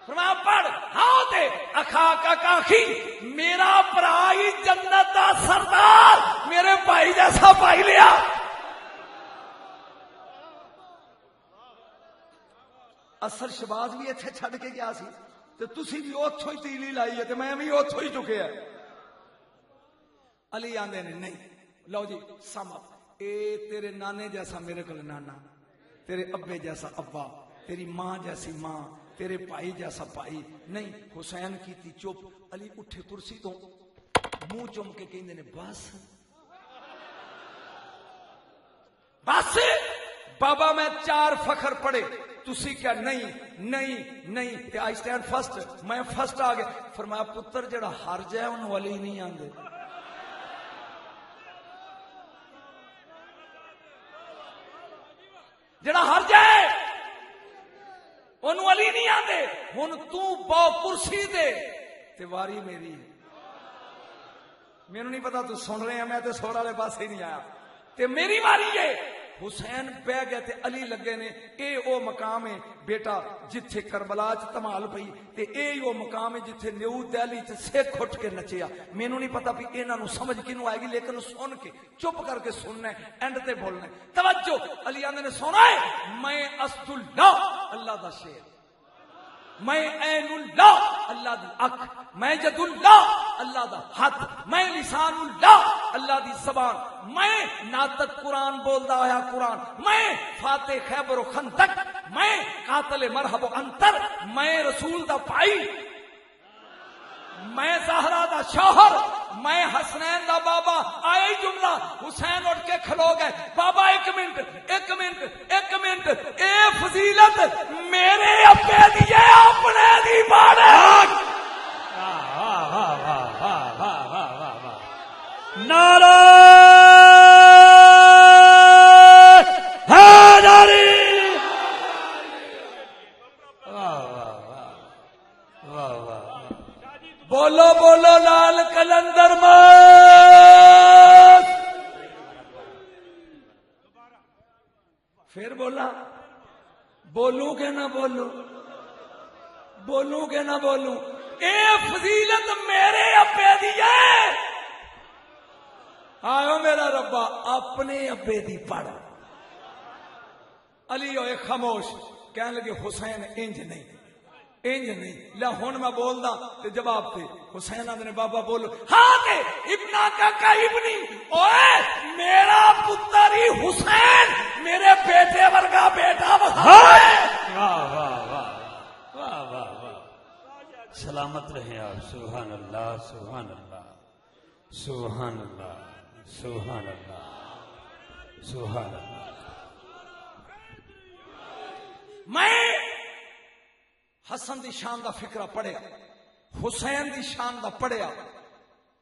فرمایا پڑھ. ہاں تے اخا کا کاخی میرا بھائی جنت دا سردار میرے بھائی جیسا بھائی لیا. اثر شباز بھی اتنے چھڈ کے گیا سی تے تسی بھی اوتھوں ہی تیلی لائی ہے تے میں بھی اوتھوں ہی چکیا. علی آندے نے نہیں لو جی سمجھ اے تیرے نانے جیسا میرے کول نانا, تیرے ابے جیسا ابا, تیری ماں جیسی ماں, تیرے بھائی جیسا بھائی نہیں. حسین کیتی چپ. علی اٹھے کرسی تو منہ چم کے کہندے نے بس بس بابا میں 4 فخر پڑے تسی کیا نہیں نہیں نہیں آئی سٹینڈ فرسٹ, میں فرسٹ آ گیا. فرمایا پتر جڑا ہر جائے انہوں والی نہیں آندے. جڑا ہر جائے انہوں والی نہیں آندے. ہن تو باؤ کرسی دے تے واری میری ہے. مینوں نہیں پتا تو سن رہے ہیں, میں تے سور والے پاس ہی نہیں آیا تے میری واری ہے. حسین بہ گئے تے علی لگے نے اے او مقام ہے بیٹا جتھے کربلا چ تمال پئی تے اے او مقام ہے جتھے نیو دہلی چ سکھ اٹھ کے نچیا. مینوں نہیں پتا بھی انہاں نوں سمجھ کینوں آئے گی لیکن سن کے چپ کر کے سننا ہے, اینڈ تے بولنا ہے. توجہ علی آندے نے سونا ہے میں اسد اللہ اللہ دا شیر, میں عین اللہ اللہ دی اکھ, میں ید اللہ اللہ دا ہاتھ, میں لسان اللہ اللہ دی زبان, میں ناطق قرآن بولدا ہویا قرآن, میں فاتح خیبر و خندق, میں قاتل مرحب و انتر, میں رسول دا بھائی, میں زہرا دا شوہر, میں حسنین دا بابا. آیا ہی جملہ حسین اٹھ کے کھلو گئے. بابا ایک منٹ اے فضیلت میرے ابے دی ہے اپنے دی باڑے. نعرہ حیدری. بولو بولو لال کلندر مات. پھر بولا بولوں کہ نہ بولوں, بولوں کہ نہ بولوں. اے فضیلت میرے ابے دی ہے. آئو میرا ربا اپنے ابے دی پڑھ. علی ہوئے خاموش, کہنے لگے حسین انج نہیں انج نہیں. لا ہن میں بولدا تے جواب تے حسین آندے نے بابا بولو. ہاں تے ابنا کا ابنی, اوے میرا پتر ہی حسین میرے بیٹے ورگا بیٹا واہ واہ واہ واہ واہ. سلامت رہے آپ. سبحان اللہ سبحان اللہ سبحان اللہ سبحان اللہ سبحان اللہ. میں حسن دی شان دا فکرہ پڑھیا, حسین دی شان دا پڑھیا,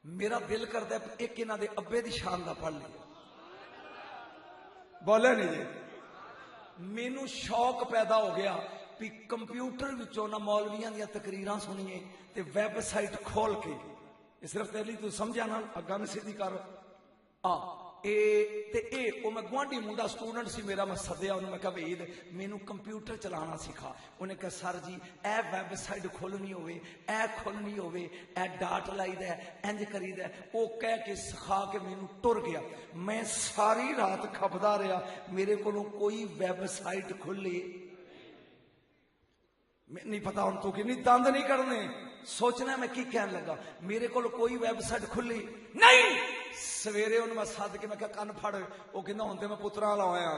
میرا دل کردا ہے ایک انہاں دے ابے دی شان دا پڑھ لیا. بولے نہیں جی. مینوں شوق پیدا ہو گیا بھی کمپیوٹر وچوں نہ مولویاں دیاں تقریراں سنیے تے ویب سائٹ کھول کے. صرف تیلی تو سمجھا نا اگاں میں سیدھی کر او میں گوانڈی منڈا سٹوڈنٹ سی میرا, میں سدیا انہوں, میں کہا وید مینوں کمپیوٹر چلانا سکھا. انہیں کہا سر جی اے ویب سائٹ کھولنی ہوئے, اے کھولنی ہوئے, اے ڈاٹ لائی دے, انج کری دے. او کہہ کے سکھا کے مینوں ٹر گیا. میں ساری رات کھپدا رہا, میرے کولوں کوئی ویب سائٹ کھلے میں نہیں پتا ہوں تو کہ نہیں دند نہیں کرنے. سوچنا میں کی کہنے لگا, میرے کو کوئی ویب سائٹ کھلی نہیں. سویرے انہوں میں ساتھ کے میں کہا کن پھڑ, وہ کہنا ہوندے میں پترا لایا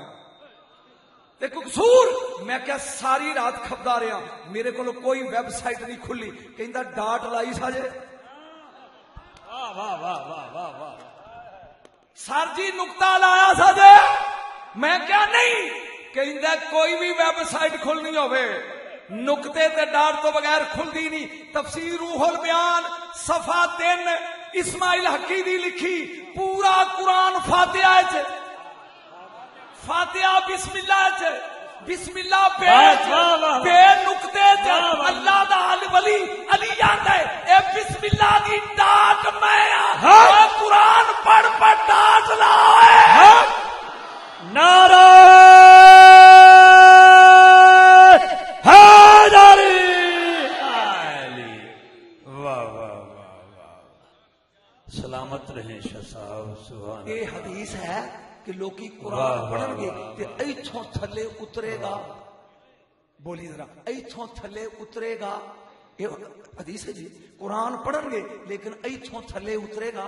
ایک قصور. میں کیا ساری رات کھپدا رہا, میرے کو کوئی ویب سائٹ نہیں کھلی. کہندا ڈاٹ لائی ساجے. واہ واہ واہ واہ واہ واہ. سر جی نقطہ لایا ساجے. میں کیا نہیں. کہندا کوئی بھی ویب سائٹ کھلنی ہوئے نقطے تے ڈاٹ تو بغیر کھلدی نہیں. تفسیر روح البیان صفحہ 3 اسماعیل حقی دی لکھی پورا قرآن فاتحہ چ, فاتحہ بسم اللہ چ, بسم اللہ بے نقطے چ. اللہ دا ولی علی آندا ہے اے بسم اللہ دی ڈاٹ میں قرآن پڑھ پڑھ ڈاٹ لا. نعرہ حیدری. سلامت رہیں شاہ صاحب. سبحان یہ اللہ. حدیث ہے کہ لوکی قرآن واہ، پڑھن گے واہ، تے ایتھوں تھلے اترے گا. بولی ذرا, ایتھوں تھلے اترے گا. یہ حدیث ہے جی. قرآن پڑھن گے لیکن ایتھوں تھلے اترے گا.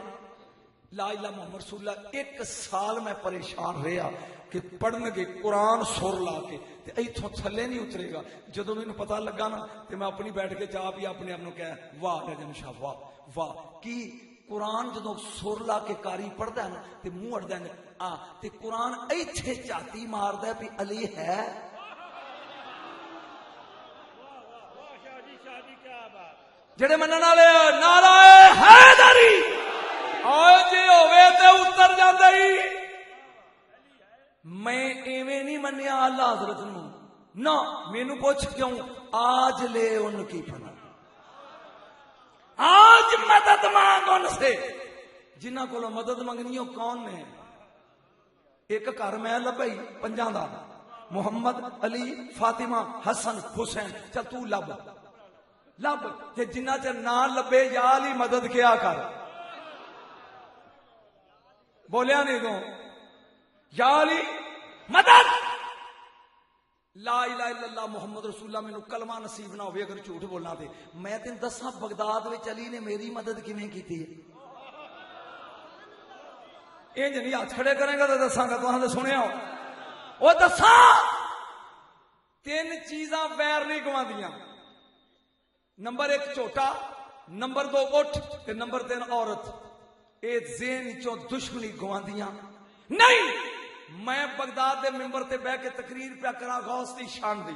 لا الہ محمد رسول اللہ. 1 سال میں پریشان رہا کہ پڑھن گے قرآن سر لا کے تے ایتھوں تھلے نہیں اترے گا. جدو مینوں پتہ لگا نا تے میں اپنی بیٹھ کے چاہ پی اپنے آپ نو کہا واہ نجم شاہ واہ واہ. کی قرآن جدو سر لا کے کاری پڑھدا ہے نا تے منہ اڑدا ہے تے قرآن ایتھے چاتی ماردا ہے بھی علی ہے. جڑے منن والے نعرہ حیدری اور جی ہوئے تے اتر جاندے ہی. میں ایویں نہیں منیا اللہ حضرت نو نہ. مینوں پوچھ کیوں آج لے ان کی پناہ, آج مدد مانگ ان سے. جنہ کو مدد منگنی ہو کون نے؟ ایک گھر میں لبئی 5 دا محمد علی فاطمہ حسن حسین. چل تو لب لب جے جنہ چ نہ لبے یا علی مدد کیا کر. بولیا نہیں تو یا علی مدد. لا الہ الا اللہ محمد رسول اللہ. مینوں کلمہ نصیب نہ ہوئے اگر جھوٹ بولنا تے میں تین دساں بغداد وچ علی نے میری مدد کیویں کیتی ہے. انج نہیں ہاتھ کھڑے کریں گا تو دساں گا. تساں تے سنیا ہو او دساں 3 چیزاں ویر نہیں گواندیاں. نمبر 1 چھوٹا, نمبر 2 اٹھ تے نمبر 3 عورت. اے ذہن چوں دشمنی گواندیاں نہیں. میں بغداد دے ممبر تے بیٹھ کے تقریر پیا کرا غوث دی شان دی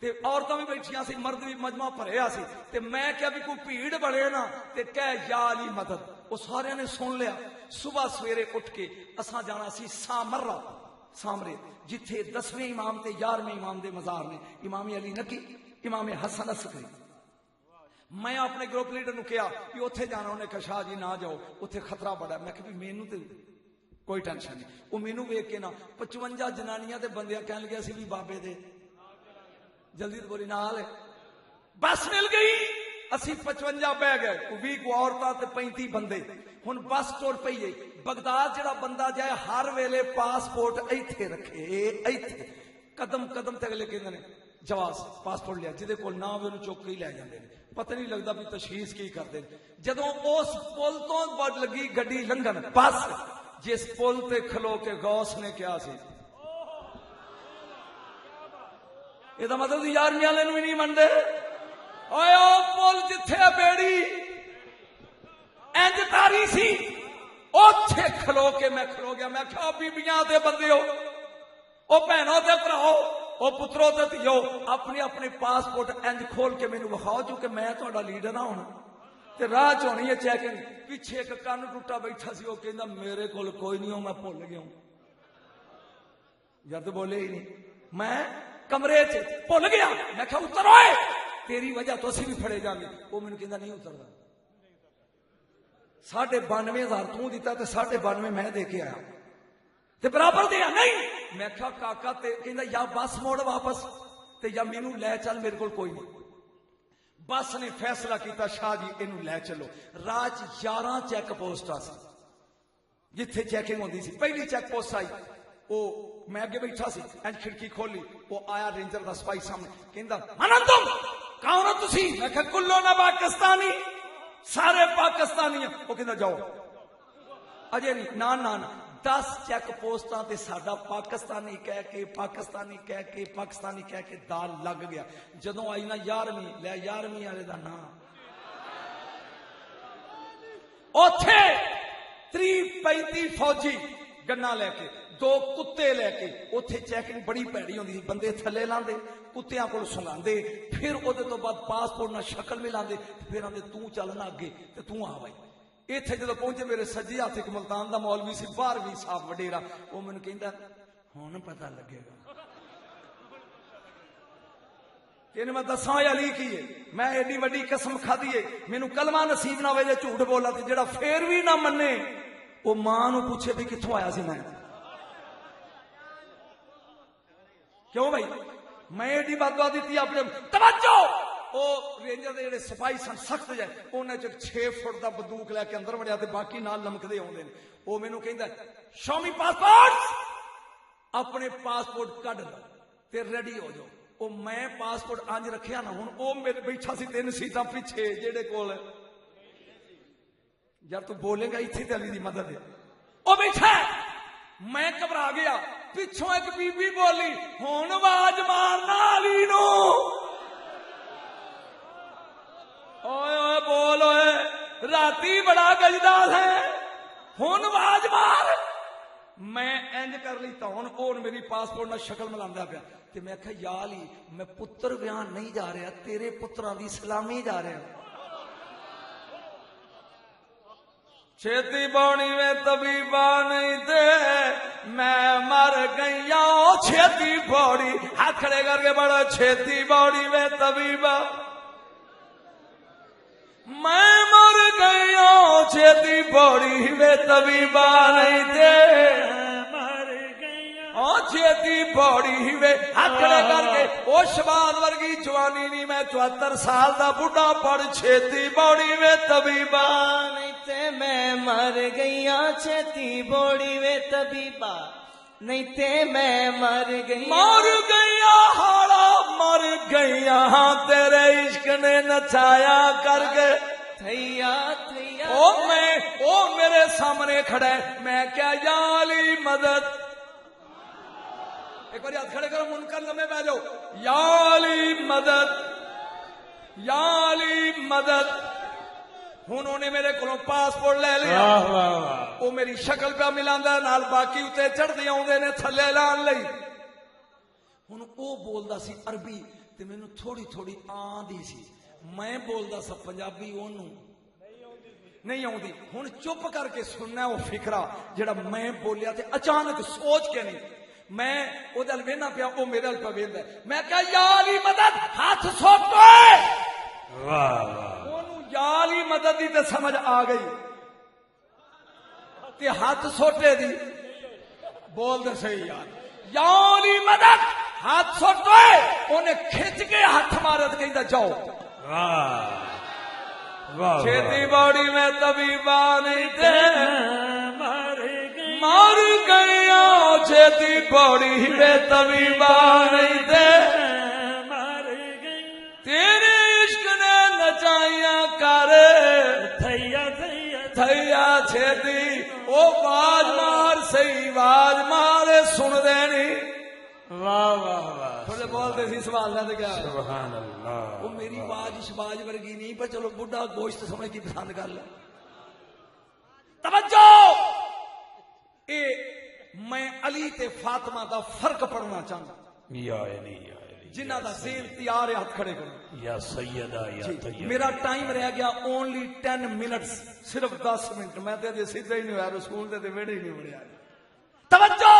تے عورتاں بھی بیٹھیاں سی, مرد بھی مجمع بھریا سی تے میں کیا بھی کوئی بھیڑ بڑے نا تے کہہ یا علی مدد. وہ سارے نے سن لیا. صبح سویرے اٹھ کے اساں جانا سی سامرہ سامرے جتھے 10ویں امام تے 11ویں امام دے مزار نے. امام علی نکی, امام حسن عسکری. میں اپنے گروپ لیڈر نو کہا کہ اوتھے جانا. انہیں کہا شاہ جی نہ جاؤ اوتھے خطرہ بڑا ہے. میں کہا بھی مینوں تے کوئی ٹینشن نہیں. وہ مینوں ویکھ کے نا 55 جنانیاں تے بندیاں کہن لگے اسی بھی بابے دے. جلدی تو بولی نال بس مل گئی. اسی 55 بہ گئے, 20 عورتاں تے 35 بندے. ہن بس ٹر پئی ہے. بغداد جڑا بندہ جائے ہر ویلے پاسپورٹ ایتھے رکھے ایتھے. قدم قدم تے اگلے کہندے نے جواز پاسپورٹ لیا. جہدے کول نہ ہوئے انہوں چوک کے ہی لے جاندے نے. پتہ نہیں لگتا بھی تشخیص کی کرتے. جدوں اس پل تو بڑھ لگی گڈی لنگن بس جس پل تے کھلو کے غوث نے کیا سی یہ تو مطلب یارمی والے بھی نہیں منتے. اوے او پل جتھے بیڑی انج تاری سی اوتھے کھلو کے میں کھلو گیا. میں کہا بیبیاں تے بندیو او بہنوں تے بھراؤ او پترو تے تھیو اپنے اپنے پاسپورٹ انج کھول کے مینوں وکھاؤ چونکہ میں تہاڈا لیڈر نہ ہونا تے راہ چ ہونی ہے چیکنگ. پیچھے ایک کن ٹوٹا بیٹھا سی وہ کہندا میرے کول کوئی نہیں ہو میں بھول گیا ہوں. جد بولے ہی نہیں. میں کمرے چ بھول گیا. میں کہا اتر اوئے تیری وجہ تو اسی بھی پھڑے جاں گے. وہ مینوں کہندا نہیں اتردا. 92,000 تو دیتا تے 92,500 میں دے کے آیا تے برابر دیا نہیں. میں کہا کاکا تے کہندا یا بس موڑ واپس تے یا مینوں لے چل میرے کول کوئی نہیں. بس نے فیصلہ کیتا شاہ جی اینو لے چلو. راج 11 چیک پوسٹ سی جتھے چیکنگ ہوندی سی. پہلی چیک پوسٹ آئی او میں اگے بیٹھا سی اینج کھڑکی کھولی وہ آیا رینجر دا سپائی سامنے کہندا منن تم کون ہو تسی؟ میں کہا کلو نہ پاکستانی سارے پاکستانی ہیں. وہ کہندا جاؤ اجے نہیں نا 10 چیک پوسٹاں تے ساڈا پاکستانی کہہ کے پاکستانی کہہ کے پاکستانی کہہ کے دال لگ گیا. جدوں آئی نا 11ویں لے 11ویں والے دا نام اوتھے 30-35 فوجی گنا لے کے 2 کتے لے کے. اوتھے چیکنگ بڑی پیڑی ہوندی سی. بندے تھلے لاندے کتیاں کول سنگاندے پھر او دے تو بعد پاسپورٹ نہ شکل ملاندے پھر آندے تو چل نہ اگے تے تو آ بھائی. ایتھے جدوں پہنچے میرے سجے ہاتھ ایک ملتان دا مولوی سی 12ویں صاحب وڈیرا. وہ مینوں کہندا ہن پتہ لگے گا کہ میں دساں علی کی ہے. میں ایڈی وڈی قسم کھادی ہے مینوں کلمہ نصیب نہ ہوئے جے جھوٹ بولا تے جڑا پھر بھی نہ منے وہ ماں نو پوچھے بھی کتھوں آیا سی. میں کیوں بھائی میں ایڈی بات دیتی اپنے توجہ وہ رینجر دے جڑے سپاہی سن سخت جائے انہاں چ 6 فٹ دا بندوق لے کے اندر وڑیا تے باقی نال لمکدے اوندے نے. وہ مینوں کہندا شو می پاسپورٹ, اپنے پاسپورٹ کڈ لو تے ریڈی ہو جاؤ. وہ میں پاسپورٹ انج رکھیا نا, ہن او میرے بیٹھا سی 3 سیٹاں پیچھے جہے کول یار تو بولے گا اتنے تے علی دی مدد ہے. وہ بیٹھا میں گھبرا گیا, پچھوں ایک بی بی بولی ہن آواز مارنا علی نو. اوئے اوئے بول اوئے راتی بڑا گجدال ہے, ہن آواز مار. میں انج کر لی تو ہن او میری پاسپورٹ نال شکل ملاندا پیا تے میں کہا یا علی میں پتر بیان نہیں جا رہا, تیرے پتراں دی سلامی جا رہا. چھتی بونی میں طبیبہ نہیں دے میں مر گئی ہوں, چھتی بوڑی ہاتھ کھڑے کر کے بڑا چھتی بوڑی میں طبیبہ میں مر گئی ہوں, چھتی بوڑی میں طبیبہ نہیں دے چھتی بوڑی ہوئے ہاتھ کھڑے کر کے او شباد ورگی جوانی نہیں, میں 74 سال دا بڑھا پڑ چھتی بوڑی میں طبیبہ نہیں تے میں مر گیا, چھتی بوڑی وے طبیبہ نہیں تے میں مر گئی, مر گیا ہاڑا مر گیا تیرے عشق نے نچایا کر کے تھیا تھیا. او میرے سامنے کھڑا ہے, میں کیا یا علی مدد. ایک بار ہاتھ کھڑے کرو منکر لمحے بہ جاؤ, یا علی مدد یا علی مدد. انہوں نے میرے کو پاسپورٹ لے لیا, وہ میری شکل پہ ملاندا نال باقی اتنے چڑھتے آدھے نے تھلے لان لئی. ہوں وہ بولدا سی عربی تے مینوں تھوڑی تھوڑی آندی سی, میں بولدا سا پنجابی اونوں نہیں آندی. ہن چپ کر کے سننا وہ فکرا جڑا میں بولیا تے اچانک سوچ کے نہیں, میں وہ دل وینا پیا وہ میرے ال پہ ویندا, میں کہا یا علی مدد ہاتھ سوٹو. یا علی مدد دی تے سمجھ آ گئی تے ہاتھ سوٹے دی بول دے صحیح یار, یا علی مدد ہاتھ سوٹو. انہیں کھچ کے ہاتھ مارے تے کہندا جاؤ. چھتی باڑی میں طبیبہ نہیں تے مر گیا, چھتی باڑی میں طبیبہ نہیں تے تیرے عشق نے نچائیاں کر تھیا تھیا تھیا چھتی. او باز مار سی باز مارے سن دے نہیں. واہ واہ واہ تھوڑے بولتے سی سوال نہ کیا سبحان اللہ. وہ میری آواز شباز ورگی نہیں, پر چلو بڈھا گوشت سمجھ کی پسند کر لے. توجہ, اے میں علی تے فاطمہ دا فرق پڑھنا چاہتا, یا علی یا علی جنہ دا ذہن تیار ہے ہاتھ کھڑے کرو. یا سیدہ یا طیبہ. میرا ٹائم رہ گیا اونلی 10 منٹس, صرف 10 منٹ. میں تے اجے سیدھا ہی نہیں ہوا, رسول دے ویڑے ہی نہیں وڑیا. توجہ,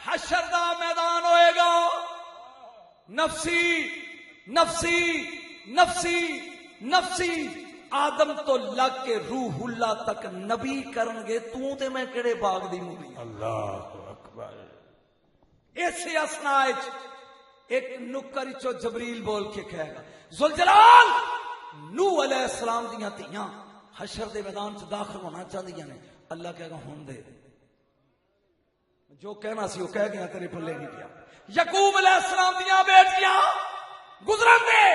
حشر دا میدان ہوئے گا, نفسی نفسی نفسی نفسی. آدم تو لگ کے روح اللہ تک نبی کرن گے, تو تے میں کیڑے باغ دی مولی. اللہ اکبر. ایسے اسنا ایک نکر چو جبریل بول کے کہے گا, ذوالجلال نوح علیہ السلام دیاں تیاں حشر دے میدان چ داخل ہونا چاہدیاں نے. اللہ کہے گا ہون دے, جو کہنا سی وہ کہہ گیا, تیرے پلے نہیں پیا. یعقوب علیہ السلام دیاں بیٹیاں گزرن دے,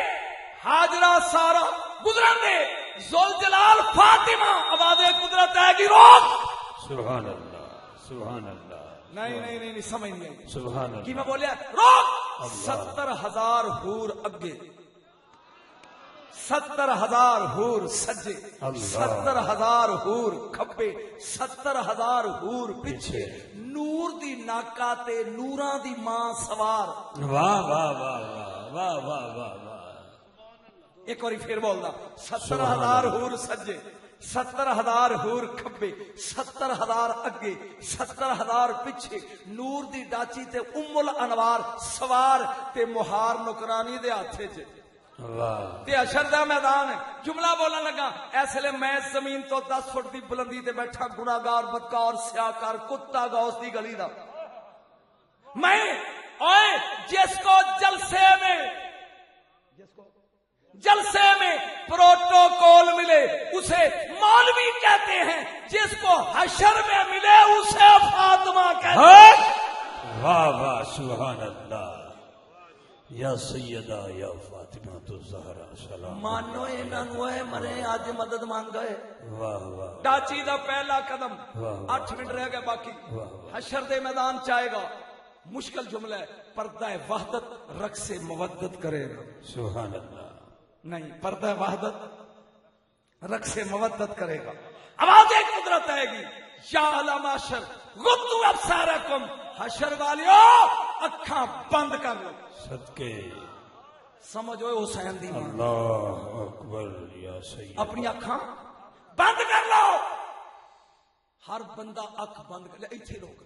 ہاجرہ سارا گزرن دے, ذوالجلال فاطمہ آواز قدرت ہے گی روک. سبحان اللہ سبحان اللہ. نہیں نہیں نہیں سمجھ نہیں آئی. سبحان اللہ. کی میں بولیا روک. 70,000 حور اگے, 70,000 حور سجے, 70,000 حور کھبے, 70,000 حور پیچھے. نور دی ناکا تے نوراں دی ماں سوار. واہ واہ واہ واہ واہ واہ واہ. ایک باری پھر بولدا, 70,000 حور سجے, 70,000 حور کھبے, 70,000 اگے, 70,000 پیچھے. نور دی ڈاچی تے ام الانوار سوار تے مہار نکرانی دے ہاتھے چ. واہ. تے حشر دا میدان ہے. جملہ بولن لگا, اس لیے میں زمین تو 10 فٹ دی بلندی تے بیٹھا, گناہگار بدکار سیاکار کتا غوث دی گلی دا. میں اوئے جس کو جلسے میں, جس کو جلسے میں پروٹوکول ملے اسے مولوی کہتے ہیں، جس کو حشر میں ملے اسے فاطمہ کہتے ہیں۔ واہ واہ سبحان اللہ، یا سیدہ یا فاطمہ تو زہرا سلام مانو انہاں نوں اے مرے اج مدد مانگ گئے۔ واہ واہ ڈاچی دا پہلا قدم، واہ۔ 8 منٹ رہ گئے باقی، واہ۔ حشر دے میدان چاہے گا، مشکل جملہ ہے، پردہ وحدت رقص مودت کرے گا، سبحان اللہ، نہیں پردہ وحدت رقص مودت کرے گا، آواز قدرت آئے گی، یا اعلی معاشر غضوا ابصارکم، حشر والیو اکھاں بند کر لو، صدقے سمجھو حسین دی ماں، اللہ اکبر یا سید، اپنی اکھاں بند کر لو، ہر بندہ اکھ بند کر لے، ایتھے لوگ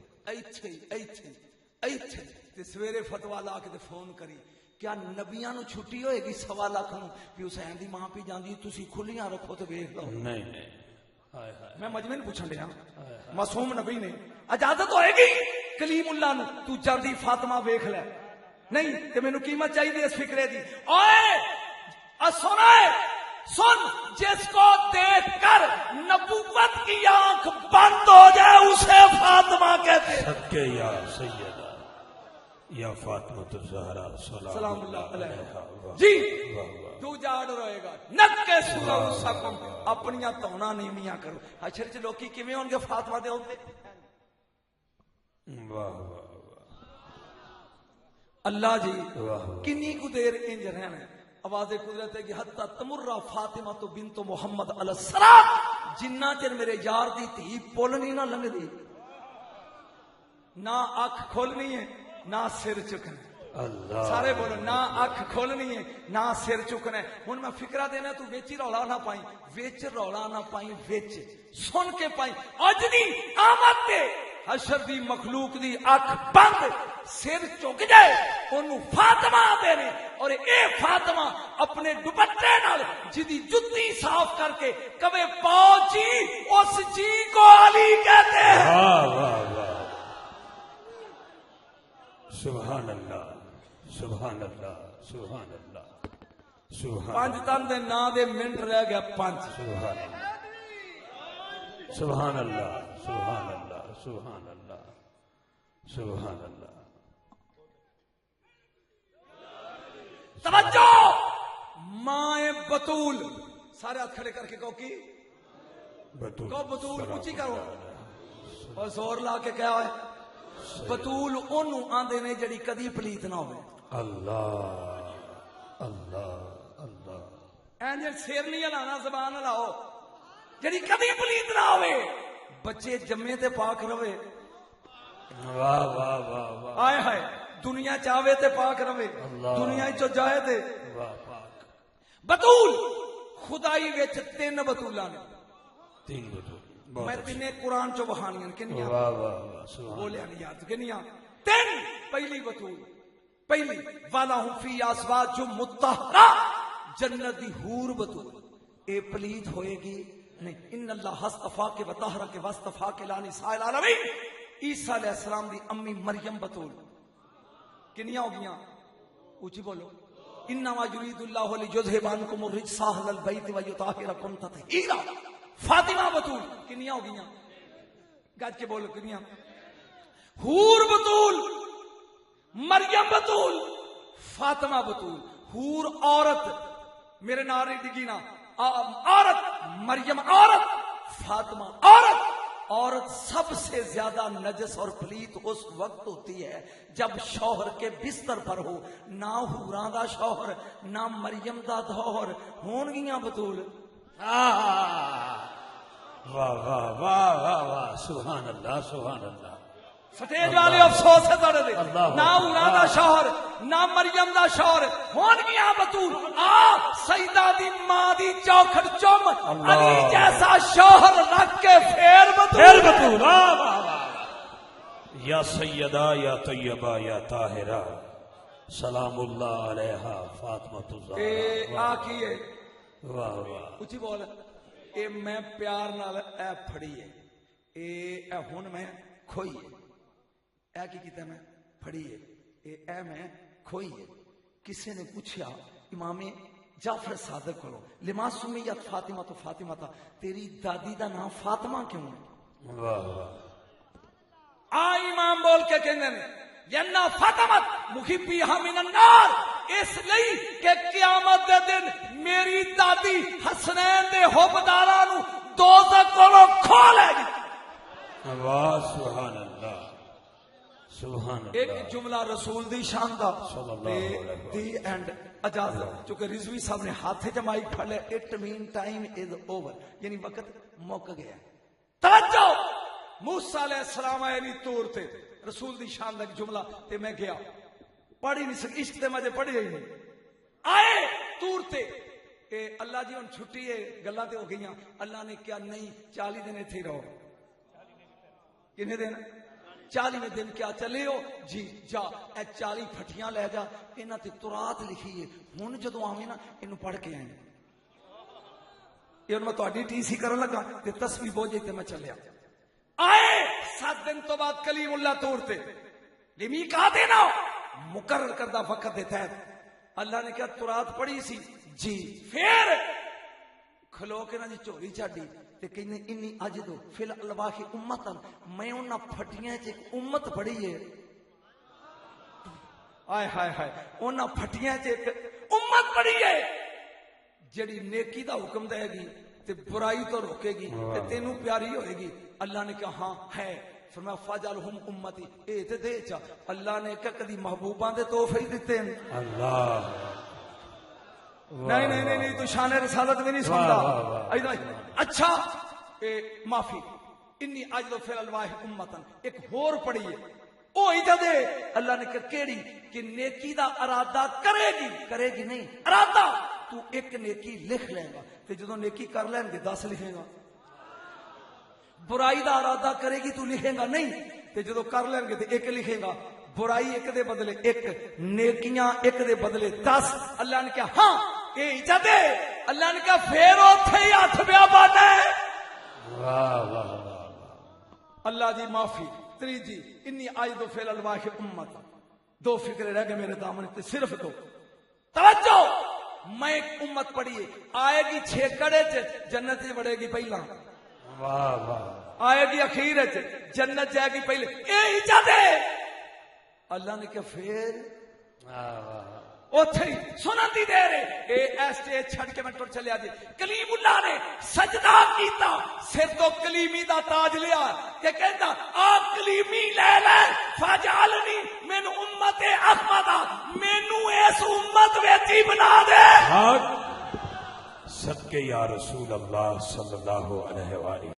ایتھے تے سویرے فتوا لا کے تے فون کری، کیا نبیاں نو چھٹی ہوئے گی 1.25 لاکھ نو کہ حسین دی ماں پی جاندی تسی کھلیاں رکھو تے ویکھ لو؟ نہیں نہیں، ہائے ہائے، میں مجمن پوچھن دیا، معصوم نبی نے اجازت ہوئے گی کلیم اللہ نو تو جلدی فاطمہ ویکھ لے؟ نہیں تے مینوں قیمت چاہیے اس فکرے دی، اوئے سن، جس کو دیکھ کر نبوت کی آنکھ بند ہو جائے اسے فاطمہ کہتے ہیں۔ صدقے یا سیدہ یا فاطمہ تو زہرا سلام اللہ علیہ واہ جی، واہ واہ، تو جاڑ رہے گا نکے سکم اپنیاں تونا نیویاں کرو۔ حشر چ لوکی کیویں ہون گے فاطمہ دے ہوندے؟ واہ واہ اللہ جی واہ، کنی کو دیر انج رہنا ہے، آواز قدرت ہے کہ حتی تمرہ فاطمہ تو بنت محمد علیہ السلام، جنہ چر میرے یار دی تھی پولنی نہ لنگ دی، نہ اکھ کھولنی ہے نہ سر چکنا ہے، اللہ سارے بولو، نہ اکھ کھولنی ہے نہ سر چکنا ہے۔ ہن میں فکرہ دینا تو ویچ رولا نہ پائیں، ویچ رولا نہ پائیں، ویچ سن کے پائیں، اج دی آمد تے حشر دی مخلوق دی اکھ بند سر چک جائے انہوں فاطمہ آتے نے، اور اے فاطمہ اپنے دوپٹے نال جدی جتی صاف کر کے کبھی پاؤ جی، اس جی کو علی کہتے ہیں۔ واہ واہ واہ، سبحان اللہ سبحان اللہ سبحان اللہ سبحان پانچ تن دے نا دے منٹ رہ گیا، 5 سبحان اللہ سبحان اللہ سبحان اللہ سبحان اللہ سبحان اللہ، توجہ، ماں بطول، سارے ہاتھ کھڑے کر کے کہو کی بطول کہو بطول سلام اونچی کرو، اللہ، اور زور لا کے کیا ہوئے بطول اونوں آندے نے جڑی کدی پلیت نہ ہوئے، اللہ اللہ اللہ، اینجل سیر نہیں ہلانا، زبان ہلاؤ، جڑی کدی پلیت نہ ہوئے، بچے جمے تے پاک رہے، واہ واہ واہ واہ، آئے ہائے دنیا چاہے تے پاک رہے، اللہ، دنیا چو جائے تے واہ پاک، بطول خدائی وچ 3 بطولاں نے، 3 بطول، میں بہت اچھا، 3 قرآن چو بہانیاں کنیاں واہ واہ واہ سبحان بولیا نہیں یاد کنیاں 3، پہلی بطول، پہلی والا ہوں فی ازواج مطہرہ، جنت دی حور بطول، اے پلید ہوئے گی نہیں، ان اللہ اصطفا کے وطہرہ کے واصطفا کے لانی سائل العالمین، عیسیٰ علیہ السلام دی امی مریم بطول، کنیاں ہو گیاں اونچی بولو، انما یرید اللہ لیذھب عنکم الرجس اہل البیت ویطہرکم تطہیرا، فاطمہ بطول، کنیاں ہو گیاں گج کے بولو کنیاں، حور بطول، مریم بطول، فاطمہ بطول، حور عورت، میرے نعرے ڈگی نا، عورت، مریم عورت، فاطمہ عورت، عورت سب سے زیادہ نجس اور پلیت اس وقت ہوتی ہے جب شوہر کے بستر پر ہو، نہ حوراں دا شوہر نہ مریم دا شوہر ہون گیاں بطول، واہ واہ واہ واہ واہ، سبحان اللہ سبحان اللہ، سٹیج والے افسوس ہے تڑے دے، اللہ نہ حوراں دا شوہر نہ مریم دا شوہر ہون گیاں بطول، آ سیدہ دی ماں دی چوکھٹ چم اللہ، علی جیسا شوہر رکھ کے پھر پھر بطول، بطول، واہ واہ واہ، یا سیدہ یا طیبہ یا طاہرہ، سلام اللہ علیہا فاطمہ اے الزہرا، آ کی ہے واہ واہ، اچھی بول، اے میں پیار نال اے پھڑی ہے، اے ہن میں کھوئی ہے، اے کی کیتا میں پھڑی ہے، اے میں کھوئی ہے، کسی نے پوچھا امام جعفر صادق کو لما سمیت فاطمہ تو فاطمہ تھا، تیری دادی دا نام فاطمہ کیوں ہے؟ واہ واہ آ امام بول کے کہنے نے ینا فاطمہ محبیہا من النار، اس لئی کہ قیامت دے دن میری دادی حسنین دے حبداراں نو دوزخ کولوں کھولے گی۔ واہ سبحان اللہ سبحان ایک اللہ جملہ رسول دی شان دا صلی اللہ علیہ وسلم۔ دی اینڈ اجازت، چونکہ رضوی صاحب نے ہاتھ جمائی پڑھ لے، it mean time is over, یعنی وقت مک گیا۔ توجہ، موسیٰ علیہ السلام آئے نہیں طور تے، رسول دی شان دا ایک جملہ تے میں گیا پڑھی نہیں سک، عشق تے مجھے پڑھی ہی نہیں، آئے طور تے کہ اللہ جی ان چھٹی ہے گلہ تے ہو گئیاں، اللہ نے کیا نہیں 40 دن تھی رہو، کنے دن 40 دن کیا چلے ہو جی جا اے 40 پھٹیاں لے جا، انہاں تے تورات لکھی ہے، ہن جدوں آویں نا اینو پڑھ کے آئیں، یہ میں تہاڈی ٹی سی کرن لگا تے تسبیح بوجھے تے میں چلیا۔ آئے 7 دن تو بعد کلیم اللہ طور تے لمی کہا دینا مقرر کردہ وقت دے تحت اللہ نے کیا تورات پڑھی سی جی، پھر کھلو کے نا جی چوری چاڑی تے کہنے انی اجدو فی الالواح امتن، میں انہاں پھٹیاں چ ایک امت پڑھی ہے، آئے ہائے ہائے انہاں پھٹیاں چ ایک امت پڑھی ہے جڑی نیکی دا حکم دے گی تے برائی تو روکے گی تے تینوں پیاری ہوئے گی۔ اللہ نے کہا ہاں ہے، فرمایا فاجعلہم امتی، اے تے دے چا، اللہ نے کہا کدی محبوباں دے تحفے ہی دیتے ہیں؟ اللہ نہیں نہیں نہیں تو شان رسالت میں نہیں سنتا۔ اچھا معافی، انی اجدو فی الالواح امتن ایک ہور پڑی ہے، او اجازت ہے اللہ نے کہا کیڑی کہ نیکی دا ارادہ کرے گی نہیں، ارادہ تو ایک نیکی لکھ لے گا تے جدوں نیکی کر لیں گے 10 لکھے گا، برائی دا ارادہ کرے گی تو لکھے گا نہیں تے جدوں کر لیں گے تے ایک لکھے گا، برائی ایک دے بدلے ایک، نیکیاں ایک دے بدلے 10۔ اللہ نے کہا ہاں اے اجازت ہے، اللہ نے کہا پھر اوتھے ہی ہاتھ بیابان ہے۔ واہ واہ واہ اللہ جی معافی۔ تیجی انی اجدو فی الالواح امت، 2 فکرے رہ گئے میرے دامن تے، صرف 2۔ توجہ، میں ایک امت پڑھی ہے، آئے گی چھیکڑے چ جنت چ بڑھے گی پہلا، واہ واہ آئے گی اخیر چ جنت جائے گی پہلے، اے اجازت ہے۔ اللہ نے کہا پھر واہ واہ اوتھے ہی سنن دی دے رہے اے ایسٹے چھڑ کے میں ٹر چلیا جی، کلیم اللہ نے سجدہ کیتا، سر تو کلیمی دا تاج لیا کہ کہندا آ کلیمی لے لے فاجعلنی من امت احمد، مینوں اس امت وچ ہی بنا دے۔ حق صدقے یا رسول اللہ صلی اللہ علیہ وآلہ